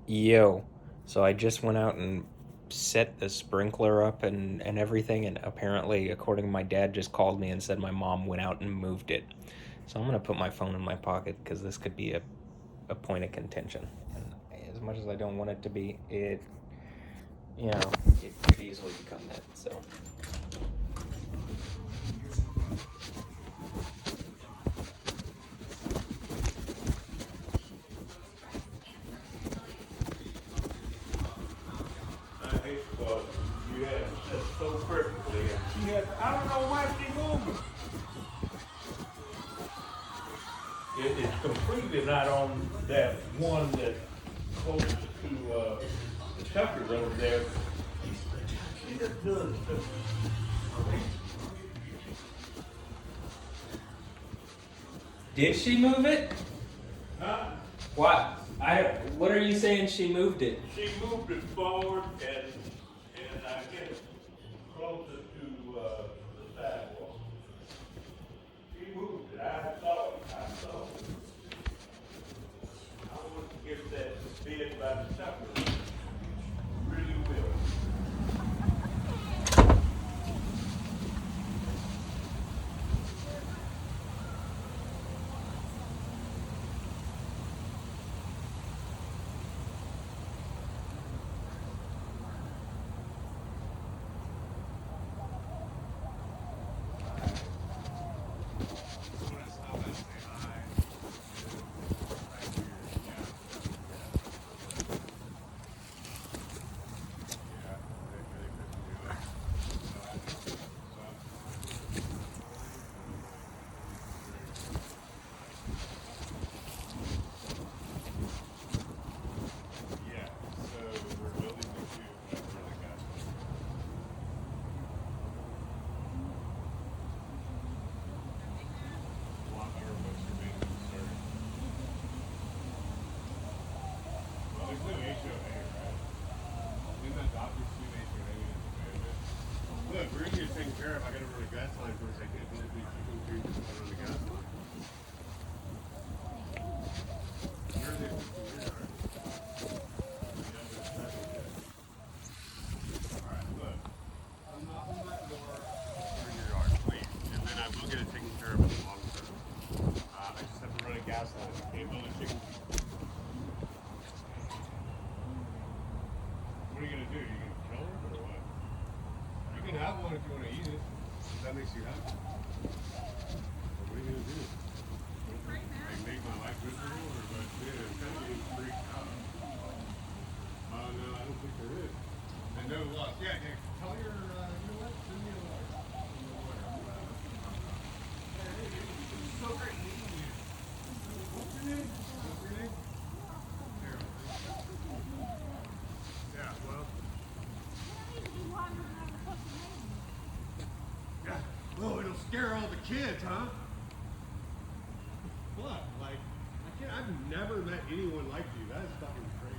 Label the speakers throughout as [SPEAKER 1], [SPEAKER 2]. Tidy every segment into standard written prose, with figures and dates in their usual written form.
[SPEAKER 1] Yo, so I just went out and set the sprinkler up and everything, and apparently, according to my dad, just called me and said my mom went out and moved it. So I'm gonna put my phone in my pocket because this could be a point of contention. And as much as I don't want it to be, you know, it could easily become that. So
[SPEAKER 2] I hate you had it set so perfectly. She had, I don't know why she moving. It's completely not on that one that's closest to the Tucker over there. She just does stuff.
[SPEAKER 1] did she move it?
[SPEAKER 2] Huh?
[SPEAKER 1] What? What are you saying? She moved it?
[SPEAKER 2] She moved it forward and I guess closer to the sidewalk. She moved it. I saw it. I saw it. I want to give that bid by the Tucker. Really will.
[SPEAKER 3] Yeah, so we're building the two. That's really good. Walker, what's your main concern? Well, there's no HOA, right? In that doctor's suite, HOA is abandoned. Look, we're gonna get taken care of. I gotta run a gas line for a second. It's only chicken food to run the gas line. You're the engineer, right? You know, there's nothing yet. Alright, look. Unlock that door in your yard, please. And then I will get it taken care of in the long term. I just have to run a gas line. I can't build a chicken. What are you gonna do? You gonna kill her or what? You can have one if you want to eat it. If that makes you happy. But what are you gonna do? Like make my life miserable or what? Yeah, it's kind of getting freaked out. Oh no, I don't think there is. And no loss. Yeah, yeah. Tell your, you know what? Send me a letter. Send me a letter. Hey, it's so great meeting you. What's your name? What's your name? Carol. Yeah, well. Yeah. Well, it'll scare all the kids, huh? What? Like, I've never met anyone like you. That is fucking crazy.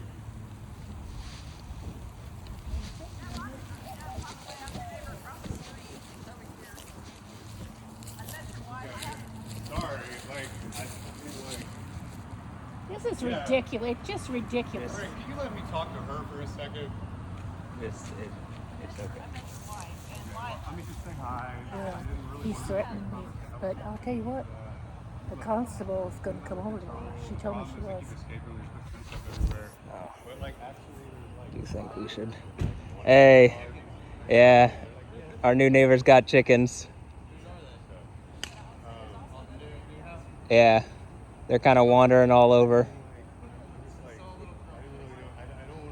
[SPEAKER 3] Sorry, like,
[SPEAKER 4] This is
[SPEAKER 3] Yeah.
[SPEAKER 4] ridiculous. Just ridiculous.
[SPEAKER 3] Frank, can you let me talk to her for a second?
[SPEAKER 1] it's okay.
[SPEAKER 3] Let me just say hi.
[SPEAKER 4] He's threatening me. But I'll tell you what, the constable's going to come over tomorrow. She told me she was.
[SPEAKER 1] Oh,
[SPEAKER 3] But like, actually, like,
[SPEAKER 1] do you think we should? Hey, yeah, our new neighbor's got chickens. Yeah, they're kind of wandering all over.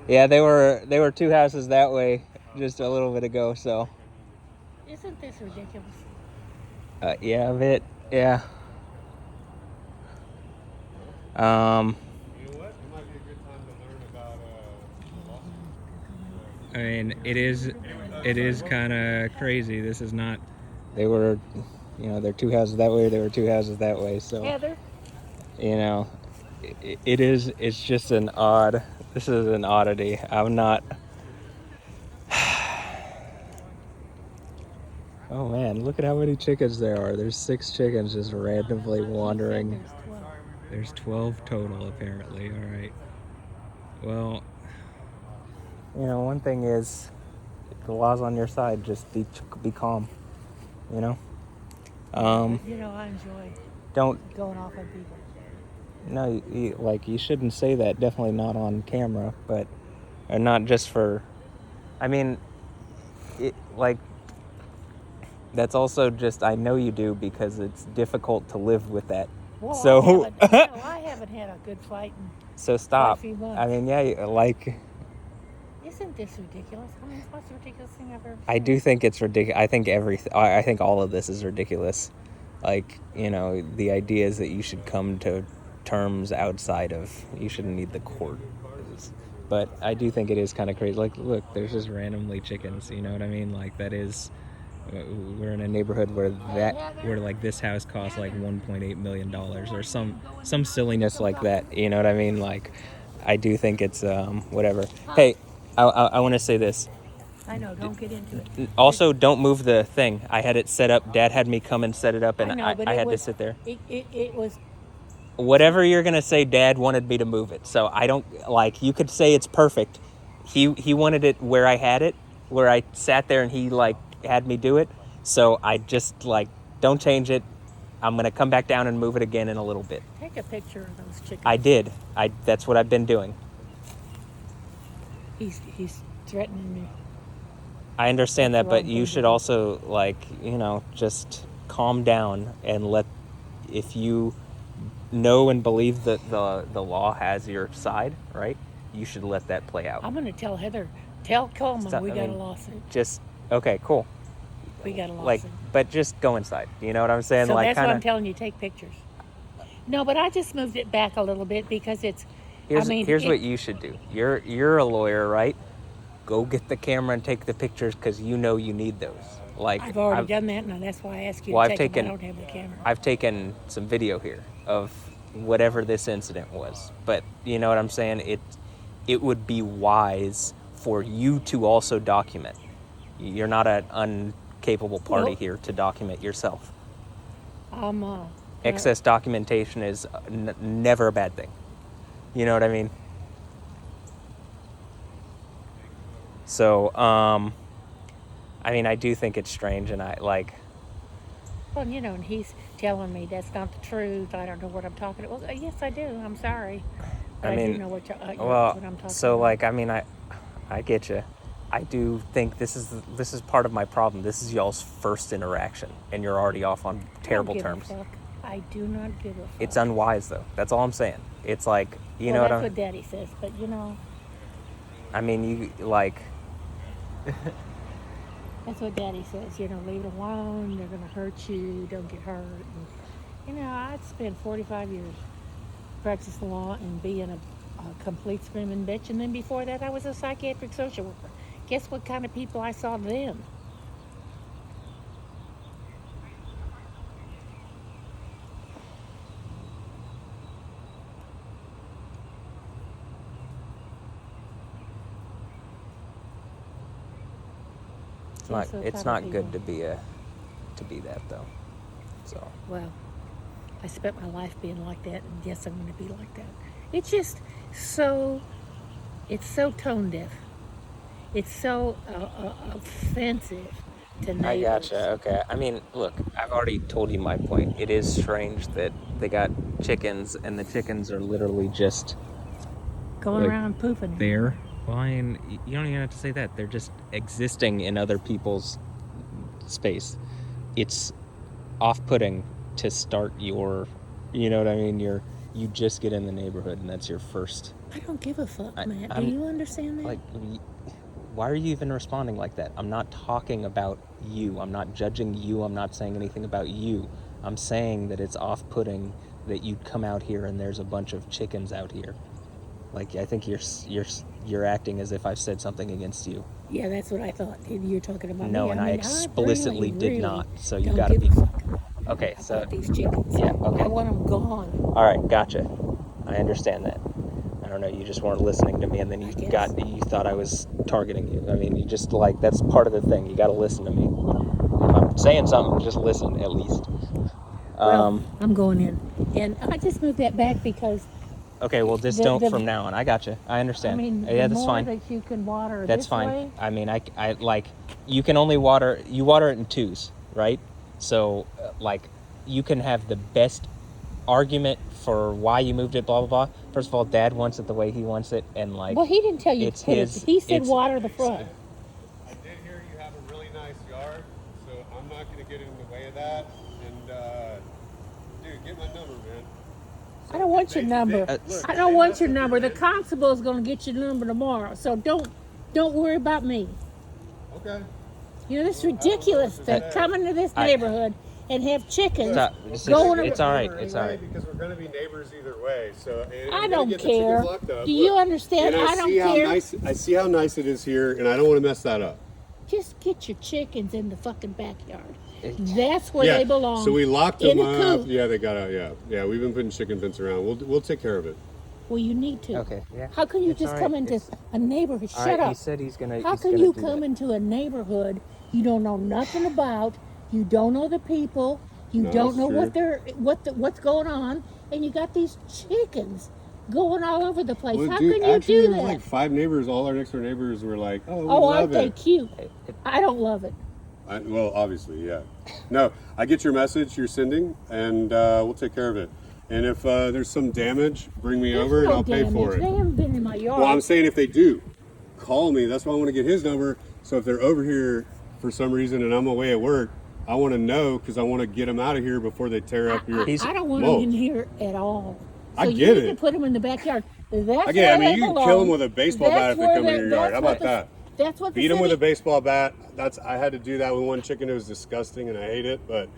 [SPEAKER 1] Yeah, they were two houses that way just a little bit ago. So,
[SPEAKER 4] Isn't this ridiculous?
[SPEAKER 1] yeah, a bit. Yeah.
[SPEAKER 3] you know what? It might be a good time to learn about the lawsuit.
[SPEAKER 1] I mean, it is kind of crazy. This is not. They were, they're two houses that way. They were two houses that way. So,
[SPEAKER 4] Heather?
[SPEAKER 1] you know, it is. It's just an odd. This is an oddity. I'm not. Oh man, look at how many chickens there are. There's 6 chickens just randomly wandering.
[SPEAKER 4] There's 12.
[SPEAKER 1] There's 12 total apparently. All right. Well, you know, one thing is, if the law's on your side, just be calm. You know.
[SPEAKER 4] You know, I enjoy
[SPEAKER 1] Don't.
[SPEAKER 4] going off on people.
[SPEAKER 1] No, you shouldn't say that. Definitely not on camera, but not just for. I mean, that's also just, I know you do, because it's difficult to live with that.
[SPEAKER 4] Well,
[SPEAKER 1] So
[SPEAKER 4] I haven't had a good fight in
[SPEAKER 1] so stop.
[SPEAKER 4] quite a few months.
[SPEAKER 1] I mean, yeah, like,
[SPEAKER 4] Isn't this ridiculous? I mean, it's the most ridiculous thing I've ever seen.
[SPEAKER 1] I do think it's ridiculous. I think I think all of this is ridiculous. Like, you know, the idea is that you should come to terms outside of, you shouldn't need the court. But I do think it is kind of crazy. Like, look, there's just randomly chickens. You know what I mean? Like, that is, we're in a neighborhood where like this house costs like $1.8 million or some silliness like that. You know what I mean? Like, I do think it's whatever. Hey, I want to say this.
[SPEAKER 4] I know, don't get into it.
[SPEAKER 1] Also, don't move the thing. I had it set up. Dad had me come and set it up, and I had to sit there.
[SPEAKER 4] It was.
[SPEAKER 1] Whatever you're gonna say, Dad wanted me to move it. So I don't, like, you could say it's perfect. He wanted it where I had it, where I sat there, and he like had me do it. So I just like, don't change it. I'm gonna come back down and move it again in a little bit.
[SPEAKER 4] Take a picture of those chickens.
[SPEAKER 1] I did. That's what I've been doing.
[SPEAKER 4] He's threatening me.
[SPEAKER 1] I understand that, but
[SPEAKER 4] Wrong
[SPEAKER 1] you
[SPEAKER 4] thing
[SPEAKER 1] should
[SPEAKER 4] to do.
[SPEAKER 1] also, like, you know, just calm down and if you know and believe that the law has your side, right? You should let that play out.
[SPEAKER 4] I'm going to tell Heather. Tell Coleman
[SPEAKER 1] Stop,
[SPEAKER 4] we
[SPEAKER 1] I
[SPEAKER 4] got a
[SPEAKER 1] mean,
[SPEAKER 4] lawsuit.
[SPEAKER 1] Just, okay, cool.
[SPEAKER 4] We got a lawsuit.
[SPEAKER 1] Like, but just go inside. You know what I'm saying?
[SPEAKER 4] So
[SPEAKER 1] like,
[SPEAKER 4] that's
[SPEAKER 1] kinda,
[SPEAKER 4] what I'm telling you. Take pictures. No, but I just moved it back a little bit because it's.
[SPEAKER 1] Here's what you should do. You're a lawyer, right? Go get the camera and take the pictures, because you know you need those. Like,
[SPEAKER 4] I've already done that, and that's why I asked you
[SPEAKER 1] Well,
[SPEAKER 4] to
[SPEAKER 1] I've
[SPEAKER 4] take them.
[SPEAKER 1] taken-
[SPEAKER 4] I don't have the camera.
[SPEAKER 1] I've taken some video here of whatever this incident was, but you know what I'm saying? It would be wise for you to also document. You're not an incapable party
[SPEAKER 4] Well-
[SPEAKER 1] here to document yourself.
[SPEAKER 4] Excess.
[SPEAKER 1] Excess documentation is never a bad thing. You know what I mean? So, I mean, I do think it's strange, and I like.
[SPEAKER 4] Well, you know, and he's telling me that's not the truth. I don't know what I'm talking about. Well, yes, I do. I'm sorry. But I do know what I'm talking
[SPEAKER 1] so
[SPEAKER 4] about.
[SPEAKER 1] like, I mean, I get you. I do think this is part of my problem. This is y'all's first interaction, and you're already off on terrible
[SPEAKER 4] I don't
[SPEAKER 1] terms.
[SPEAKER 4] give a fuck. I do not give a fuck.
[SPEAKER 1] It's unwise, though. That's all I'm saying. It's like, you know
[SPEAKER 4] that's
[SPEAKER 1] what I'm.
[SPEAKER 4] what Daddy says, but you know,
[SPEAKER 1] I mean, you like.
[SPEAKER 4] that's what Daddy says. You know, leave it alone. They're gonna hurt you. Don't get hurt. And, you know, I spent 45 years practicing law and being a complete screaming bitch, and then before that, I was a psychiatric social worker. Guess what kind of people I saw then?
[SPEAKER 1] It's not good to be that, though. So.
[SPEAKER 4] Well, I spent my life being like that, and yes, I'm going to be like that. It's just so, it's so tone deaf. It's so offensive to neighbors.
[SPEAKER 1] I gotcha. Okay. I mean, look, I've already told you my point. It is strange that they got chickens, and the chickens are literally just
[SPEAKER 4] Going
[SPEAKER 1] like,
[SPEAKER 4] around pooping.
[SPEAKER 1] there. Well, I mean, you don't even have to say that. They're just existing in other people's space. It's off-putting to start your, you know what I mean? You just get in the neighborhood, and that's your first.
[SPEAKER 4] I don't give a fuck,
[SPEAKER 1] I-
[SPEAKER 4] Matt.
[SPEAKER 1] I'm-
[SPEAKER 4] Do you understand that?
[SPEAKER 1] Like, why are you even responding like that? I'm not talking about you. I'm not judging you. I'm not saying anything about you. I'm saying that it's off-putting that you'd come out here and there's a bunch of chickens out here. Like, I think you're acting as if I've said something against you.
[SPEAKER 4] Yeah, that's what I thought. You're talking about
[SPEAKER 1] No,
[SPEAKER 4] me.
[SPEAKER 1] and
[SPEAKER 4] I
[SPEAKER 1] I
[SPEAKER 4] mean,
[SPEAKER 1] explicitly
[SPEAKER 4] really,
[SPEAKER 1] did
[SPEAKER 4] really
[SPEAKER 1] not. So you
[SPEAKER 4] don't
[SPEAKER 1] gotta
[SPEAKER 4] give
[SPEAKER 1] be.
[SPEAKER 4] a fuck
[SPEAKER 1] Okay, so
[SPEAKER 4] about these chickens.
[SPEAKER 1] yeah, okay.
[SPEAKER 4] I want them gone.
[SPEAKER 1] All right, gotcha. I understand that. I don't know. You just weren't listening to me, and then you thought I was targeting you. I mean, you just like, that's part of the thing. You got to listen to me. If I'm saying something, just listen at least.
[SPEAKER 4] Well, I'm going in, and I just moved that back because
[SPEAKER 1] Okay, well, just
[SPEAKER 4] The-
[SPEAKER 1] don't
[SPEAKER 4] the-
[SPEAKER 1] from now on. I gotcha. I
[SPEAKER 4] I
[SPEAKER 1] understand.
[SPEAKER 4] mean,
[SPEAKER 1] Yeah,
[SPEAKER 4] the
[SPEAKER 1] that's
[SPEAKER 4] more
[SPEAKER 1] fine.
[SPEAKER 4] that you can water
[SPEAKER 1] That's
[SPEAKER 4] this
[SPEAKER 1] fine.
[SPEAKER 4] way,
[SPEAKER 1] I mean, I like, you can only water it in twos, right? So, like, you can have the best argument for why you moved it, blah, blah, blah. First of all, Dad wants it the way he wants it, and, like,
[SPEAKER 4] well, he didn't tell you
[SPEAKER 1] it's
[SPEAKER 4] to put
[SPEAKER 1] his-
[SPEAKER 4] it. He said
[SPEAKER 1] it's-
[SPEAKER 4] water the front.
[SPEAKER 3] I did hear you have a really nice yard, so I'm not going to get in the way of that. And, dude, get my number, man.
[SPEAKER 4] I don't want your number.
[SPEAKER 3] Look,
[SPEAKER 4] I don't want your number. The constable is going to get your number tomorrow. So don't worry about me.
[SPEAKER 3] Okay.
[SPEAKER 4] You know, this is ridiculous to come into this
[SPEAKER 1] I-
[SPEAKER 4] neighborhood and have chickens
[SPEAKER 1] Stop. It's
[SPEAKER 4] going.
[SPEAKER 1] just- it's all right.
[SPEAKER 3] Neighbor
[SPEAKER 1] It's all
[SPEAKER 3] anyway,
[SPEAKER 1] right.
[SPEAKER 3] Because we're going to be neighbors either way. So and
[SPEAKER 4] I
[SPEAKER 3] I'm gonna
[SPEAKER 4] don't
[SPEAKER 3] get the chickens
[SPEAKER 4] care.
[SPEAKER 3] locked up.
[SPEAKER 4] Do you
[SPEAKER 3] Look,
[SPEAKER 4] understand?
[SPEAKER 3] and
[SPEAKER 4] I don't
[SPEAKER 3] see how
[SPEAKER 4] care.
[SPEAKER 3] I see how nice it is here, and I don't want to mess that up.
[SPEAKER 4] Just get your chickens in the fucking backyard.
[SPEAKER 1] It-
[SPEAKER 4] That's where they belong.
[SPEAKER 3] So we locked
[SPEAKER 4] in
[SPEAKER 3] them
[SPEAKER 4] a
[SPEAKER 3] up.
[SPEAKER 4] coop.
[SPEAKER 3] Yeah, they got out. Yeah. We've been putting chicken fence around. We'll take care of it.
[SPEAKER 4] Well, you need to.
[SPEAKER 1] Okay, yeah.
[SPEAKER 4] How can you
[SPEAKER 1] It's
[SPEAKER 4] just
[SPEAKER 1] all
[SPEAKER 4] come
[SPEAKER 1] right.
[SPEAKER 4] into
[SPEAKER 1] It's-
[SPEAKER 4] a neighborhood?
[SPEAKER 1] All
[SPEAKER 4] Shut
[SPEAKER 1] right,
[SPEAKER 4] up.
[SPEAKER 1] he said he's gonna.
[SPEAKER 4] How
[SPEAKER 1] he's
[SPEAKER 4] can
[SPEAKER 1] gonna
[SPEAKER 4] you
[SPEAKER 1] do
[SPEAKER 4] come
[SPEAKER 1] that.
[SPEAKER 4] into a neighborhood you don't know nothing about? You don't know the people. You
[SPEAKER 3] No,
[SPEAKER 4] don't
[SPEAKER 3] that's
[SPEAKER 4] know
[SPEAKER 3] true.
[SPEAKER 4] what's going on, and you got these chickens going all over the place.
[SPEAKER 3] Well,
[SPEAKER 4] How
[SPEAKER 3] dude,
[SPEAKER 4] can you
[SPEAKER 3] actually,
[SPEAKER 4] do
[SPEAKER 3] there was
[SPEAKER 4] that?
[SPEAKER 3] like 5 neighbors. All our next door neighbors were like, "Oh, we
[SPEAKER 4] Oh,
[SPEAKER 3] love
[SPEAKER 4] aren't they
[SPEAKER 3] it."
[SPEAKER 4] cute? I don't love it.
[SPEAKER 3] Well, obviously, yeah. No, I get your message you're sending, and we'll take care of it. And if there's some damage, bring me
[SPEAKER 4] There's
[SPEAKER 3] over, and
[SPEAKER 4] no
[SPEAKER 3] I'll pay for
[SPEAKER 4] damage. They
[SPEAKER 3] it.
[SPEAKER 4] haven't been in my yard.
[SPEAKER 3] Well, I'm saying if they do, call me. That's why I want to get his number. So if they're over here for some reason and I'm away at work, I want to know because I want to get them out of here before they tear up your.
[SPEAKER 4] I don't want
[SPEAKER 3] mulch.
[SPEAKER 4] them in here at all. So
[SPEAKER 3] I
[SPEAKER 4] you
[SPEAKER 3] get
[SPEAKER 4] need to
[SPEAKER 3] it.
[SPEAKER 4] put them in the backyard. That's
[SPEAKER 3] I get it.
[SPEAKER 4] where
[SPEAKER 3] I mean,
[SPEAKER 4] they
[SPEAKER 3] you can
[SPEAKER 4] belong.
[SPEAKER 3] kill them with a baseball bat if they
[SPEAKER 4] That's
[SPEAKER 3] come
[SPEAKER 4] where
[SPEAKER 3] in your
[SPEAKER 4] they-
[SPEAKER 3] yard. How
[SPEAKER 4] that's what
[SPEAKER 3] about that?
[SPEAKER 4] That's what the
[SPEAKER 3] Beat them with a
[SPEAKER 4] city-
[SPEAKER 3] baseball bat. I had to do that with one chicken. It was disgusting, and I hate it. But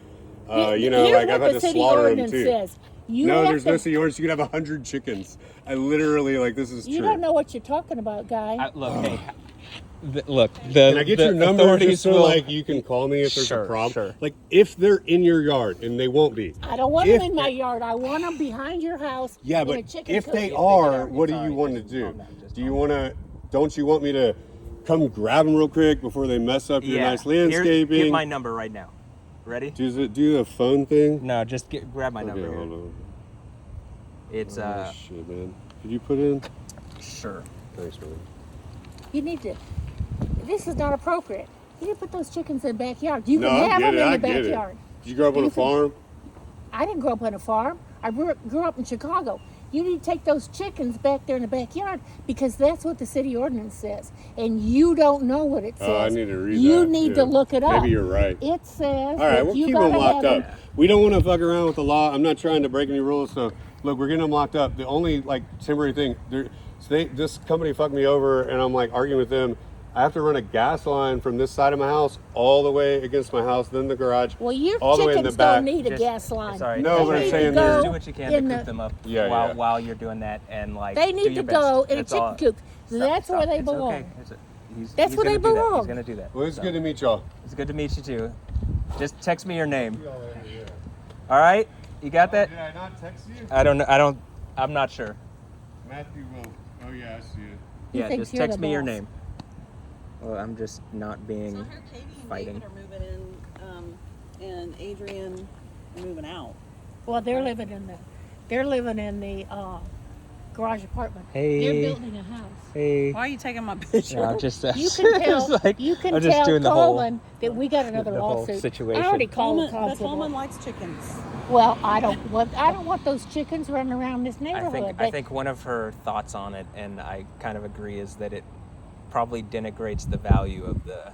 [SPEAKER 4] Here's
[SPEAKER 3] you know, like
[SPEAKER 4] what
[SPEAKER 3] I've had
[SPEAKER 4] the
[SPEAKER 3] to
[SPEAKER 4] city
[SPEAKER 3] slaughter them
[SPEAKER 4] ordinance
[SPEAKER 3] too.
[SPEAKER 4] says. You
[SPEAKER 3] No,
[SPEAKER 4] have
[SPEAKER 3] there's
[SPEAKER 4] to,
[SPEAKER 3] no city ordinance. You can have 100 chickens. I literally like this is
[SPEAKER 4] You
[SPEAKER 3] true.
[SPEAKER 4] don't know what you're talking about, guy.
[SPEAKER 1] Look, hey, look. The
[SPEAKER 3] Can I get
[SPEAKER 1] the
[SPEAKER 3] your number
[SPEAKER 1] authorities
[SPEAKER 3] just so
[SPEAKER 1] will,
[SPEAKER 3] like you can call me if there's
[SPEAKER 1] Sure,
[SPEAKER 3] a problem?
[SPEAKER 1] sure.
[SPEAKER 3] Like if they're in your yard, and they won't be.
[SPEAKER 4] I don't want
[SPEAKER 3] If-
[SPEAKER 4] them in my yard. I want them behind your house.
[SPEAKER 3] Yeah,
[SPEAKER 4] in a
[SPEAKER 3] but
[SPEAKER 4] chicken
[SPEAKER 3] if
[SPEAKER 4] coop.
[SPEAKER 3] they are, what do
[SPEAKER 1] It's
[SPEAKER 3] you
[SPEAKER 1] all
[SPEAKER 3] want
[SPEAKER 1] right.
[SPEAKER 3] to
[SPEAKER 1] Just
[SPEAKER 3] do?
[SPEAKER 1] calm down. Just
[SPEAKER 3] Do you
[SPEAKER 1] calm
[SPEAKER 3] want to? Don't you want me to come grab them real quick before they mess up your nice landscaping?
[SPEAKER 1] Get my number right now. Ready?
[SPEAKER 3] do the phone thing.
[SPEAKER 1] No, just grab my
[SPEAKER 3] Okay,
[SPEAKER 1] number.
[SPEAKER 3] hold
[SPEAKER 1] Here.
[SPEAKER 3] on.
[SPEAKER 1] It's
[SPEAKER 3] Oh, shit, man. Could you put in?
[SPEAKER 1] sure.
[SPEAKER 3] Thanks, man.
[SPEAKER 4] You need to. This is not appropriate. You need to put those chickens in the backyard. You
[SPEAKER 3] No,
[SPEAKER 4] can
[SPEAKER 3] I
[SPEAKER 4] have
[SPEAKER 3] get
[SPEAKER 4] them
[SPEAKER 3] it.
[SPEAKER 4] in
[SPEAKER 3] I
[SPEAKER 4] the
[SPEAKER 3] get it.
[SPEAKER 4] backyard.
[SPEAKER 3] Did you grow up on a
[SPEAKER 4] You can-
[SPEAKER 3] farm?
[SPEAKER 4] I didn't grow up on a farm. I grew up in Chicago. You need to take those chickens back there in the backyard because that's what the city ordinance says. And you don't know what it says.
[SPEAKER 3] Oh, I need to read
[SPEAKER 4] You
[SPEAKER 3] that.
[SPEAKER 4] need
[SPEAKER 3] Yeah.
[SPEAKER 4] to look it up.
[SPEAKER 3] Maybe you're right.
[SPEAKER 4] It says
[SPEAKER 3] All right,
[SPEAKER 4] that
[SPEAKER 3] we'll
[SPEAKER 4] you
[SPEAKER 3] keep
[SPEAKER 4] gotta
[SPEAKER 3] them locked
[SPEAKER 4] have
[SPEAKER 3] up. We don't want to fuck around with the law. I'm not trying to break any rules. So, look, we're getting them locked up. The only like temporary thing, this company fucked me over, and I'm like arguing with them. I have to run a gas line from this side of my house all the way against my house, then the garage.
[SPEAKER 4] Well, your
[SPEAKER 3] all the way in
[SPEAKER 4] chickens
[SPEAKER 3] the back.
[SPEAKER 4] don't need a
[SPEAKER 1] Just-
[SPEAKER 4] gas line.
[SPEAKER 1] It's all right.
[SPEAKER 3] No,
[SPEAKER 1] Just
[SPEAKER 3] but I'm
[SPEAKER 1] do-
[SPEAKER 3] saying
[SPEAKER 1] just
[SPEAKER 3] there's-
[SPEAKER 1] do what you can
[SPEAKER 4] in
[SPEAKER 1] to
[SPEAKER 4] the-
[SPEAKER 1] coop them up
[SPEAKER 3] Yeah, yeah.
[SPEAKER 1] while you're doing that, and like
[SPEAKER 4] They
[SPEAKER 1] do
[SPEAKER 4] need
[SPEAKER 1] your
[SPEAKER 4] to
[SPEAKER 1] best.
[SPEAKER 4] go in a
[SPEAKER 1] That's
[SPEAKER 4] chicken
[SPEAKER 1] all.
[SPEAKER 4] coop. That's
[SPEAKER 1] Stop.
[SPEAKER 4] where they
[SPEAKER 1] It's
[SPEAKER 4] belong.
[SPEAKER 1] Okay.
[SPEAKER 4] That's
[SPEAKER 1] He's
[SPEAKER 4] where they
[SPEAKER 1] gonna do that.
[SPEAKER 4] belong.
[SPEAKER 1] He's gonna do that.
[SPEAKER 3] Well, it's
[SPEAKER 1] So,
[SPEAKER 3] good to meet y'all.
[SPEAKER 1] It's good to meet you too. Just text me your name. All right, you got that?
[SPEAKER 3] Did I not text you?
[SPEAKER 1] I don't know. I don't. I'm not sure.
[SPEAKER 3] Matthew will. Oh yeah, I see it.
[SPEAKER 4] He
[SPEAKER 1] Yeah,
[SPEAKER 4] thinks
[SPEAKER 1] just
[SPEAKER 4] you're
[SPEAKER 1] text
[SPEAKER 4] the
[SPEAKER 1] me your
[SPEAKER 4] boss.
[SPEAKER 1] name. Well, I'm just not being
[SPEAKER 5] So here Katie and
[SPEAKER 1] fighting.
[SPEAKER 5] David are moving in, and Adrian are moving out.
[SPEAKER 4] Well, they're living in the garage apartment.
[SPEAKER 1] Hey.
[SPEAKER 4] They're building a house.
[SPEAKER 1] Hey.
[SPEAKER 5] Why are you taking my picture?
[SPEAKER 1] No, I'm just.
[SPEAKER 4] You can tell.
[SPEAKER 1] it's like,
[SPEAKER 4] you can
[SPEAKER 1] I'm just
[SPEAKER 4] tell
[SPEAKER 1] doing the whole.
[SPEAKER 4] Coleman that we got another
[SPEAKER 1] the whole
[SPEAKER 4] lawsuit.
[SPEAKER 1] situation.
[SPEAKER 4] I already called the
[SPEAKER 5] Coleman, but
[SPEAKER 4] constable.
[SPEAKER 5] Coleman likes chickens.
[SPEAKER 4] Well, I don't want those chickens running around this
[SPEAKER 1] I
[SPEAKER 4] neighborhood.
[SPEAKER 1] think one of her thoughts on it, and I kind of agree, is that it probably denigrates the value of the.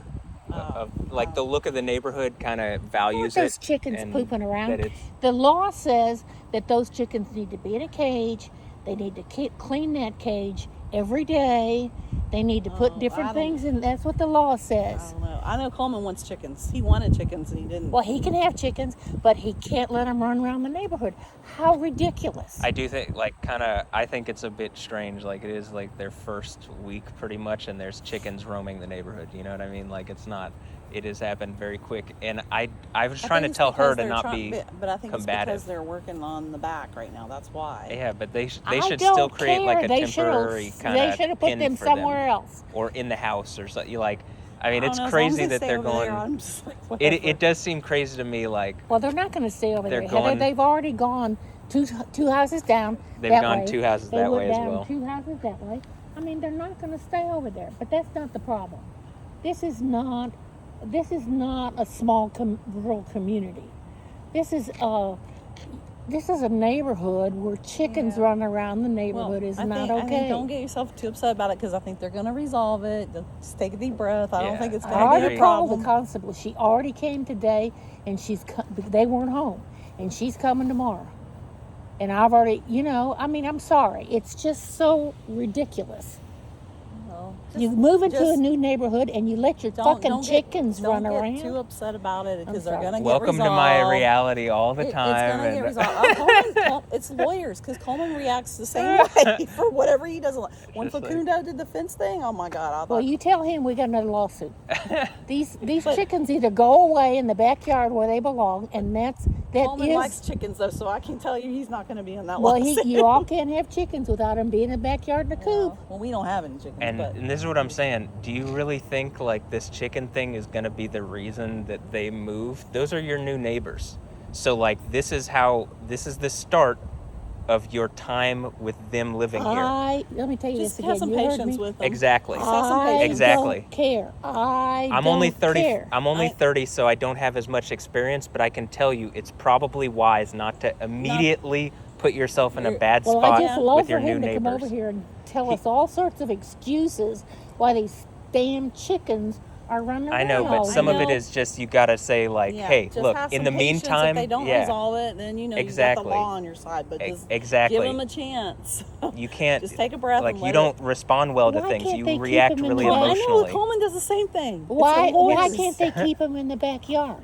[SPEAKER 1] Of like the look of the neighborhood kind of
[SPEAKER 4] I want
[SPEAKER 1] values
[SPEAKER 4] those
[SPEAKER 1] it.
[SPEAKER 4] chickens
[SPEAKER 1] and
[SPEAKER 4] pooping
[SPEAKER 1] that
[SPEAKER 4] around.
[SPEAKER 1] it's-
[SPEAKER 4] The law says that those chickens need to be in a cage. They need to clean that cage every day. They need to
[SPEAKER 5] Oh,
[SPEAKER 4] put
[SPEAKER 5] I
[SPEAKER 4] different
[SPEAKER 5] don't-
[SPEAKER 4] things in. That's what the law
[SPEAKER 5] I
[SPEAKER 4] says.
[SPEAKER 5] don't know. I know Coleman wants chickens. He wanted chickens and he didn't.
[SPEAKER 4] Well, he can have chickens, but he can't let them run around the neighborhood. How ridiculous!
[SPEAKER 1] I do think, like, I think it's a bit strange. Like, it is like their first week, pretty much, and there's chickens roaming the neighborhood. You know what I mean? Like, it's not. It has happened very quick, and I was
[SPEAKER 5] I
[SPEAKER 1] trying
[SPEAKER 5] think
[SPEAKER 1] to
[SPEAKER 5] it's
[SPEAKER 1] tell her
[SPEAKER 5] because
[SPEAKER 1] to
[SPEAKER 5] they're
[SPEAKER 1] not
[SPEAKER 5] trying-
[SPEAKER 1] be
[SPEAKER 5] But I think it's
[SPEAKER 1] combative.
[SPEAKER 5] because they're working on the back right now. That's why.
[SPEAKER 1] Yeah, but they
[SPEAKER 4] I
[SPEAKER 1] should
[SPEAKER 4] don't
[SPEAKER 1] still create
[SPEAKER 4] care.
[SPEAKER 1] like a
[SPEAKER 4] They
[SPEAKER 1] temporary
[SPEAKER 4] should've-
[SPEAKER 1] kind
[SPEAKER 4] They
[SPEAKER 1] of
[SPEAKER 4] should have put them somewhere else.
[SPEAKER 1] or in the house or something. Like, I mean,
[SPEAKER 5] I
[SPEAKER 1] it's
[SPEAKER 5] don't know, as long as
[SPEAKER 1] crazy
[SPEAKER 5] they
[SPEAKER 1] that
[SPEAKER 5] stay
[SPEAKER 1] they're
[SPEAKER 5] over
[SPEAKER 1] going.
[SPEAKER 5] There, I'm just like,
[SPEAKER 1] It
[SPEAKER 5] whatever.
[SPEAKER 1] does seem crazy to me. Like,
[SPEAKER 4] Well, they're not going to stay over
[SPEAKER 1] They're
[SPEAKER 4] there.
[SPEAKER 1] going-
[SPEAKER 4] They've already gone two houses down.
[SPEAKER 1] They've
[SPEAKER 4] that
[SPEAKER 1] gone
[SPEAKER 4] way.
[SPEAKER 1] 2 houses
[SPEAKER 4] They
[SPEAKER 1] that
[SPEAKER 4] went
[SPEAKER 1] way as
[SPEAKER 4] down
[SPEAKER 1] well.
[SPEAKER 4] 2 houses that way. I mean, they're not going to stay over there. But that's not the problem. This is not a small rural community. This is a neighborhood where chickens
[SPEAKER 5] Yeah.
[SPEAKER 4] run around the neighborhood is
[SPEAKER 5] I
[SPEAKER 4] not
[SPEAKER 5] think,
[SPEAKER 4] okay.
[SPEAKER 5] don't get yourself too upset about it because I think they're going to resolve it. Just take a deep breath. I
[SPEAKER 1] Yeah.
[SPEAKER 5] don't think it's
[SPEAKER 4] I
[SPEAKER 5] going to be
[SPEAKER 4] already
[SPEAKER 5] a
[SPEAKER 4] called the
[SPEAKER 5] problem.
[SPEAKER 4] constable. She already came today, and they weren't home, and she's coming tomorrow. And I've already, I mean, I'm sorry. It's just so ridiculous.
[SPEAKER 5] Well,
[SPEAKER 4] You move into a
[SPEAKER 5] just
[SPEAKER 4] new neighborhood and you let your fucking chickens run
[SPEAKER 5] don't
[SPEAKER 4] around.
[SPEAKER 5] get too upset about it because they're
[SPEAKER 4] sorry.
[SPEAKER 5] going to get
[SPEAKER 1] Welcome
[SPEAKER 5] resolved.
[SPEAKER 1] to my reality all the
[SPEAKER 5] It's
[SPEAKER 1] time.
[SPEAKER 5] going to get
[SPEAKER 1] and-
[SPEAKER 5] resolved. It's lawyers because Coleman reacts the same way for whatever he doesn't like. When
[SPEAKER 1] Just like-
[SPEAKER 5] Facundo did the fence thing, oh my God, I
[SPEAKER 4] Well,
[SPEAKER 5] thought,
[SPEAKER 4] you tell him we got another lawsuit. These chickens either go away in the backyard where they belong, and that
[SPEAKER 5] Coleman
[SPEAKER 4] is.
[SPEAKER 5] likes chickens though, so I can tell you he's not going to be in that
[SPEAKER 4] Well,
[SPEAKER 5] lawsuit.
[SPEAKER 4] you all can't have chickens without them being in the backyard in the coop.
[SPEAKER 5] Well, we don't have any chickens, but
[SPEAKER 1] And this is what I'm saying. Do you really think like this chicken thing is going to be the reason that they move? Those are your new neighbors. So like this is the start of your time with them living here.
[SPEAKER 4] Let me tell you
[SPEAKER 5] just
[SPEAKER 4] this
[SPEAKER 5] have
[SPEAKER 4] again.
[SPEAKER 5] some
[SPEAKER 4] You heard
[SPEAKER 5] patience
[SPEAKER 4] me.
[SPEAKER 5] with them.
[SPEAKER 1] Exactly.
[SPEAKER 5] Just have some
[SPEAKER 4] I
[SPEAKER 5] patience.
[SPEAKER 1] Exactly.
[SPEAKER 4] don't care. I
[SPEAKER 1] I'm
[SPEAKER 4] don't
[SPEAKER 1] only 30
[SPEAKER 4] care.
[SPEAKER 1] I'm only 30, so I don't have as much experience, but I can tell you it's probably wise not to immediately put yourself in a bad
[SPEAKER 4] Well,
[SPEAKER 1] spot
[SPEAKER 4] I just love
[SPEAKER 1] with
[SPEAKER 4] for
[SPEAKER 1] your new
[SPEAKER 4] him to come over
[SPEAKER 1] neighbors.
[SPEAKER 4] here and tell us all sorts of excuses why these damn chickens are running around.
[SPEAKER 1] I know, but
[SPEAKER 4] all
[SPEAKER 1] some of
[SPEAKER 4] day.
[SPEAKER 1] it is just you got to say like,
[SPEAKER 5] Yeah,
[SPEAKER 1] hey,
[SPEAKER 5] just
[SPEAKER 1] look,
[SPEAKER 5] have
[SPEAKER 1] in
[SPEAKER 5] some
[SPEAKER 1] the
[SPEAKER 5] patience.
[SPEAKER 1] meantime,
[SPEAKER 5] if they don't
[SPEAKER 1] yeah,
[SPEAKER 5] resolve it, then you've got
[SPEAKER 1] Exactly.
[SPEAKER 5] the law on your side. But just
[SPEAKER 1] exactly.
[SPEAKER 5] give them a chance.
[SPEAKER 1] You can't
[SPEAKER 5] Just take a breath.
[SPEAKER 1] like
[SPEAKER 5] and
[SPEAKER 1] you
[SPEAKER 5] let
[SPEAKER 1] don't respond well to
[SPEAKER 4] Why
[SPEAKER 1] things.
[SPEAKER 4] can't they
[SPEAKER 1] You
[SPEAKER 4] keep
[SPEAKER 1] react
[SPEAKER 4] them in
[SPEAKER 1] really
[SPEAKER 4] the
[SPEAKER 5] Well, I know
[SPEAKER 1] emotionally.
[SPEAKER 5] Coleman does the same thing.
[SPEAKER 4] Why
[SPEAKER 5] It's the lawyers.
[SPEAKER 4] can't they keep them in the backyard?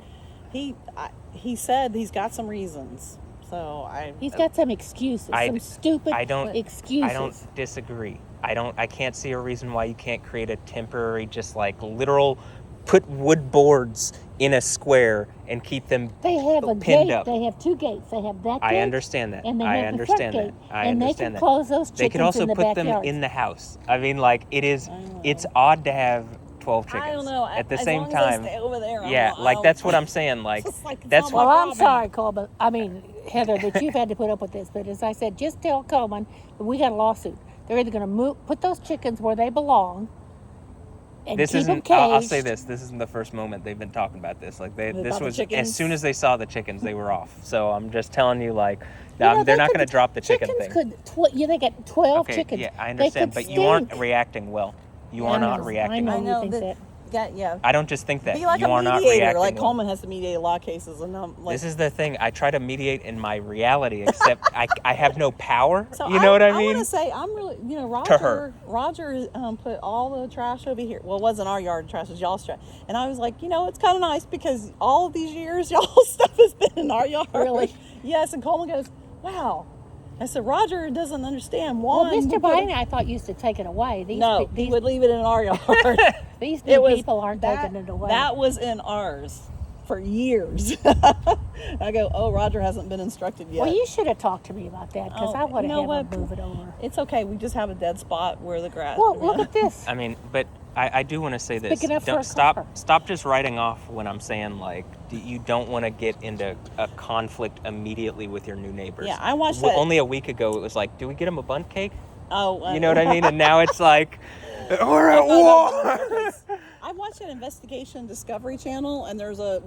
[SPEAKER 5] He said he's got some reasons. So
[SPEAKER 4] He's got some excuses,
[SPEAKER 1] I-
[SPEAKER 4] some stupid
[SPEAKER 1] I don't-
[SPEAKER 4] excuses.
[SPEAKER 1] I don't disagree. I can't see a reason why you can't create a temporary, just like literal, put wood boards in a square and keep them.
[SPEAKER 4] They have a
[SPEAKER 1] pinned
[SPEAKER 4] gate.
[SPEAKER 1] up.
[SPEAKER 4] They have 2 gates. They have that gate.
[SPEAKER 1] I understand that.
[SPEAKER 4] And they
[SPEAKER 1] I
[SPEAKER 4] have
[SPEAKER 1] understand
[SPEAKER 4] the front
[SPEAKER 1] that.
[SPEAKER 4] gate.
[SPEAKER 1] I
[SPEAKER 4] and
[SPEAKER 1] understand
[SPEAKER 4] they can
[SPEAKER 1] that.
[SPEAKER 4] close those chickens
[SPEAKER 1] They could also
[SPEAKER 4] in the
[SPEAKER 1] put them
[SPEAKER 4] backyards.
[SPEAKER 1] in the house. I mean, like it's
[SPEAKER 5] know.
[SPEAKER 1] odd to have 12 chickens
[SPEAKER 5] I don't know.
[SPEAKER 1] at the
[SPEAKER 5] as
[SPEAKER 1] same
[SPEAKER 5] long
[SPEAKER 1] time.
[SPEAKER 5] As they stay over there,
[SPEAKER 1] Yeah,
[SPEAKER 5] I
[SPEAKER 1] like
[SPEAKER 5] don't-
[SPEAKER 1] that's what I'm saying. Like
[SPEAKER 5] It's like it's
[SPEAKER 1] that's
[SPEAKER 5] not
[SPEAKER 1] what.
[SPEAKER 5] my
[SPEAKER 4] Well, I'm
[SPEAKER 5] problem.
[SPEAKER 4] sorry, Coleman. I mean, Heather, that you've had to put up with this. But as I said, just tell Coleman that we got a lawsuit. They're either going to put those chickens where they belong, and
[SPEAKER 1] This
[SPEAKER 4] keep them
[SPEAKER 1] isn't.
[SPEAKER 4] caged.
[SPEAKER 1] I'll say this. This isn't the first moment they've been talking about this. Like
[SPEAKER 5] About
[SPEAKER 1] this
[SPEAKER 5] the
[SPEAKER 1] was
[SPEAKER 5] chickens?
[SPEAKER 1] as soon as they saw the chickens, they were off. So I'm just telling you, like,
[SPEAKER 4] You know,
[SPEAKER 1] they're
[SPEAKER 4] they
[SPEAKER 1] not
[SPEAKER 4] could-
[SPEAKER 1] going to drop the chicken
[SPEAKER 4] chickens
[SPEAKER 1] thing.
[SPEAKER 4] They got 12
[SPEAKER 1] Okay,
[SPEAKER 4] chickens.
[SPEAKER 1] yeah, I
[SPEAKER 4] They
[SPEAKER 1] understand,
[SPEAKER 4] could
[SPEAKER 1] but you aren't
[SPEAKER 4] stink.
[SPEAKER 1] reacting well. You
[SPEAKER 4] Yeah,
[SPEAKER 1] are
[SPEAKER 4] I
[SPEAKER 1] not
[SPEAKER 4] know,
[SPEAKER 1] reacting
[SPEAKER 4] I
[SPEAKER 1] well.
[SPEAKER 4] know.
[SPEAKER 5] I
[SPEAKER 4] you
[SPEAKER 5] know
[SPEAKER 4] think
[SPEAKER 5] that. Yeah.
[SPEAKER 1] I don't just think that.
[SPEAKER 5] Be like
[SPEAKER 1] you
[SPEAKER 5] a
[SPEAKER 1] are not
[SPEAKER 5] mediator.
[SPEAKER 1] reacting
[SPEAKER 5] Like
[SPEAKER 1] well.
[SPEAKER 5] Coleman has to mediate a lot of cases, and I'm like.
[SPEAKER 1] This is the thing. I try to mediate in my reality, except I have no power.
[SPEAKER 5] So
[SPEAKER 1] You know what I
[SPEAKER 5] I
[SPEAKER 1] mean?
[SPEAKER 5] want to say I'm really,
[SPEAKER 1] To her.
[SPEAKER 5] Roger put all the trash over here. Well, it wasn't our yard trash, it was y'all's trash. And I was like, it's kind of nice because all of these years, y'all's stuff has been in our yard.
[SPEAKER 4] Really?
[SPEAKER 5] Yes. And Coleman goes, wow. I said, Roger doesn't understand
[SPEAKER 4] Well,
[SPEAKER 5] why.
[SPEAKER 4] Mr. Biden, I thought used to take it away.
[SPEAKER 5] No, he
[SPEAKER 4] these,
[SPEAKER 5] would leave it in our yard.
[SPEAKER 4] these
[SPEAKER 5] It
[SPEAKER 4] new
[SPEAKER 5] was
[SPEAKER 4] people aren't
[SPEAKER 5] that,
[SPEAKER 4] taking it away.
[SPEAKER 5] That was in ours for years. I go, oh, Roger hasn't been instructed yet.
[SPEAKER 4] Well, you should have talked to me about that because
[SPEAKER 5] Oh,
[SPEAKER 4] I would
[SPEAKER 5] you
[SPEAKER 4] have
[SPEAKER 5] know
[SPEAKER 4] had them
[SPEAKER 5] what?
[SPEAKER 4] move it over.
[SPEAKER 5] It's okay. We just have a dead spot where the grass.
[SPEAKER 4] Well, look at this.
[SPEAKER 1] I mean, but I do want to say this.
[SPEAKER 4] Big enough for
[SPEAKER 1] Don't
[SPEAKER 4] a
[SPEAKER 1] stop
[SPEAKER 4] car.
[SPEAKER 1] stop just writing off when I'm saying like you don't want to get into a conflict immediately with your new neighbors.
[SPEAKER 5] Yeah, I watched that.
[SPEAKER 1] Only a week ago it was like, do we get them a bundt cake?
[SPEAKER 5] Oh,
[SPEAKER 1] You know what I mean? And now it's like we're at war.
[SPEAKER 5] I watched an investigation Discovery Channel, and there's a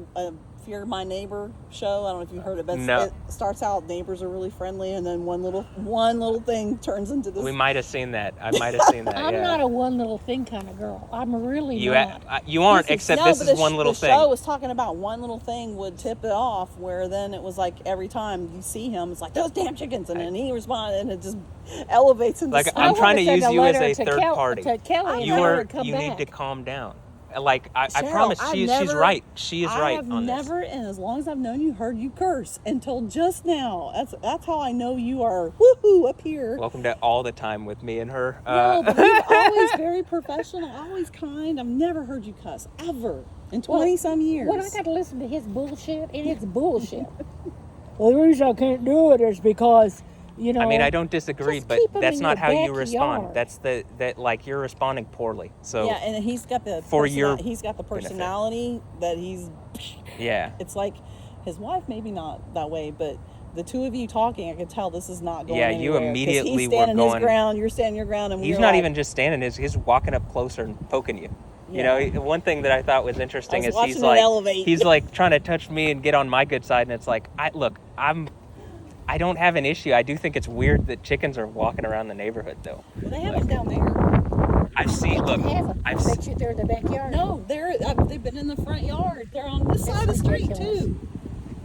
[SPEAKER 5] Fear My Neighbor show. I don't know if you heard it, but
[SPEAKER 1] No.
[SPEAKER 5] it starts out neighbors are really friendly, and then one little thing turns into this.
[SPEAKER 1] We might have seen that. I might have seen that.
[SPEAKER 4] I'm
[SPEAKER 1] yeah.
[SPEAKER 4] not a one little thing kind of girl. I'm really
[SPEAKER 1] You
[SPEAKER 4] not.
[SPEAKER 1] you aren't,
[SPEAKER 5] This
[SPEAKER 1] except
[SPEAKER 5] no,
[SPEAKER 1] this
[SPEAKER 5] but
[SPEAKER 1] is one little
[SPEAKER 5] the
[SPEAKER 1] thing.
[SPEAKER 5] show was talking about one little thing would tip it off, where then it was like every time you see him, it's like those damn chickens, and then he responds, and it just elevates into.
[SPEAKER 1] Like,
[SPEAKER 5] something.
[SPEAKER 1] I'm trying to
[SPEAKER 4] wanna
[SPEAKER 1] use
[SPEAKER 4] send
[SPEAKER 1] you as
[SPEAKER 4] letter
[SPEAKER 1] a
[SPEAKER 4] to
[SPEAKER 1] third
[SPEAKER 4] Kel-
[SPEAKER 1] party.
[SPEAKER 4] To Kelly,
[SPEAKER 1] You
[SPEAKER 4] and tell her
[SPEAKER 1] are.
[SPEAKER 4] to come
[SPEAKER 1] You need to
[SPEAKER 4] back.
[SPEAKER 1] calm down. Like I
[SPEAKER 5] Cheryl,
[SPEAKER 1] promise,
[SPEAKER 5] I've
[SPEAKER 1] she's
[SPEAKER 5] never-
[SPEAKER 1] right. She is right
[SPEAKER 5] I have
[SPEAKER 1] on this.
[SPEAKER 5] never, and as long as I've known you, heard you curse until just now. That's how I know you are woohoo up here.
[SPEAKER 1] Welcome to all the time with me and her.
[SPEAKER 5] No, but you're always very professional, always kind. I've never heard you cuss ever in 20-some years.
[SPEAKER 4] When I got to listen to his bullshit, and it's bullshit. Well, the reason I can't do it is because,
[SPEAKER 1] I mean, I don't disagree,
[SPEAKER 4] just
[SPEAKER 1] but
[SPEAKER 4] keep 'em
[SPEAKER 1] that's
[SPEAKER 4] in
[SPEAKER 1] not
[SPEAKER 4] your
[SPEAKER 1] how you respond.
[SPEAKER 4] backyard.
[SPEAKER 1] That's like you're responding poorly. So
[SPEAKER 5] Yeah, and he's got the
[SPEAKER 1] For your
[SPEAKER 5] he's got the
[SPEAKER 1] benefit.
[SPEAKER 5] personality that he's.
[SPEAKER 1] yeah.
[SPEAKER 5] It's like his wife, maybe not that way, but the two of you talking, I could tell this is not going
[SPEAKER 1] Yeah,
[SPEAKER 5] anywhere.
[SPEAKER 1] you
[SPEAKER 5] 'Cause
[SPEAKER 1] immediately
[SPEAKER 5] he's
[SPEAKER 1] were
[SPEAKER 5] standing his
[SPEAKER 1] going-
[SPEAKER 5] ground, you're standing your ground, and
[SPEAKER 1] He's
[SPEAKER 5] we're
[SPEAKER 1] not
[SPEAKER 5] like,
[SPEAKER 1] even just standing; he's walking up closer and poking you. You
[SPEAKER 5] Yeah.
[SPEAKER 1] know, one thing that I thought was interesting
[SPEAKER 5] I was
[SPEAKER 1] is
[SPEAKER 5] watching
[SPEAKER 1] he's
[SPEAKER 5] it
[SPEAKER 1] like
[SPEAKER 5] elevate.
[SPEAKER 1] he's like trying to touch me and get on my good side, and it's like, I don't have an issue. I do think it's weird that chickens are walking around the neighborhood, though.
[SPEAKER 5] well, they have them down there.
[SPEAKER 1] I've seen. Look,
[SPEAKER 4] Have them. I
[SPEAKER 1] I've
[SPEAKER 4] bet you they're in the backyard.
[SPEAKER 5] No, they've been in the front yard. They're on this side of the street
[SPEAKER 4] ridiculous.
[SPEAKER 5] too.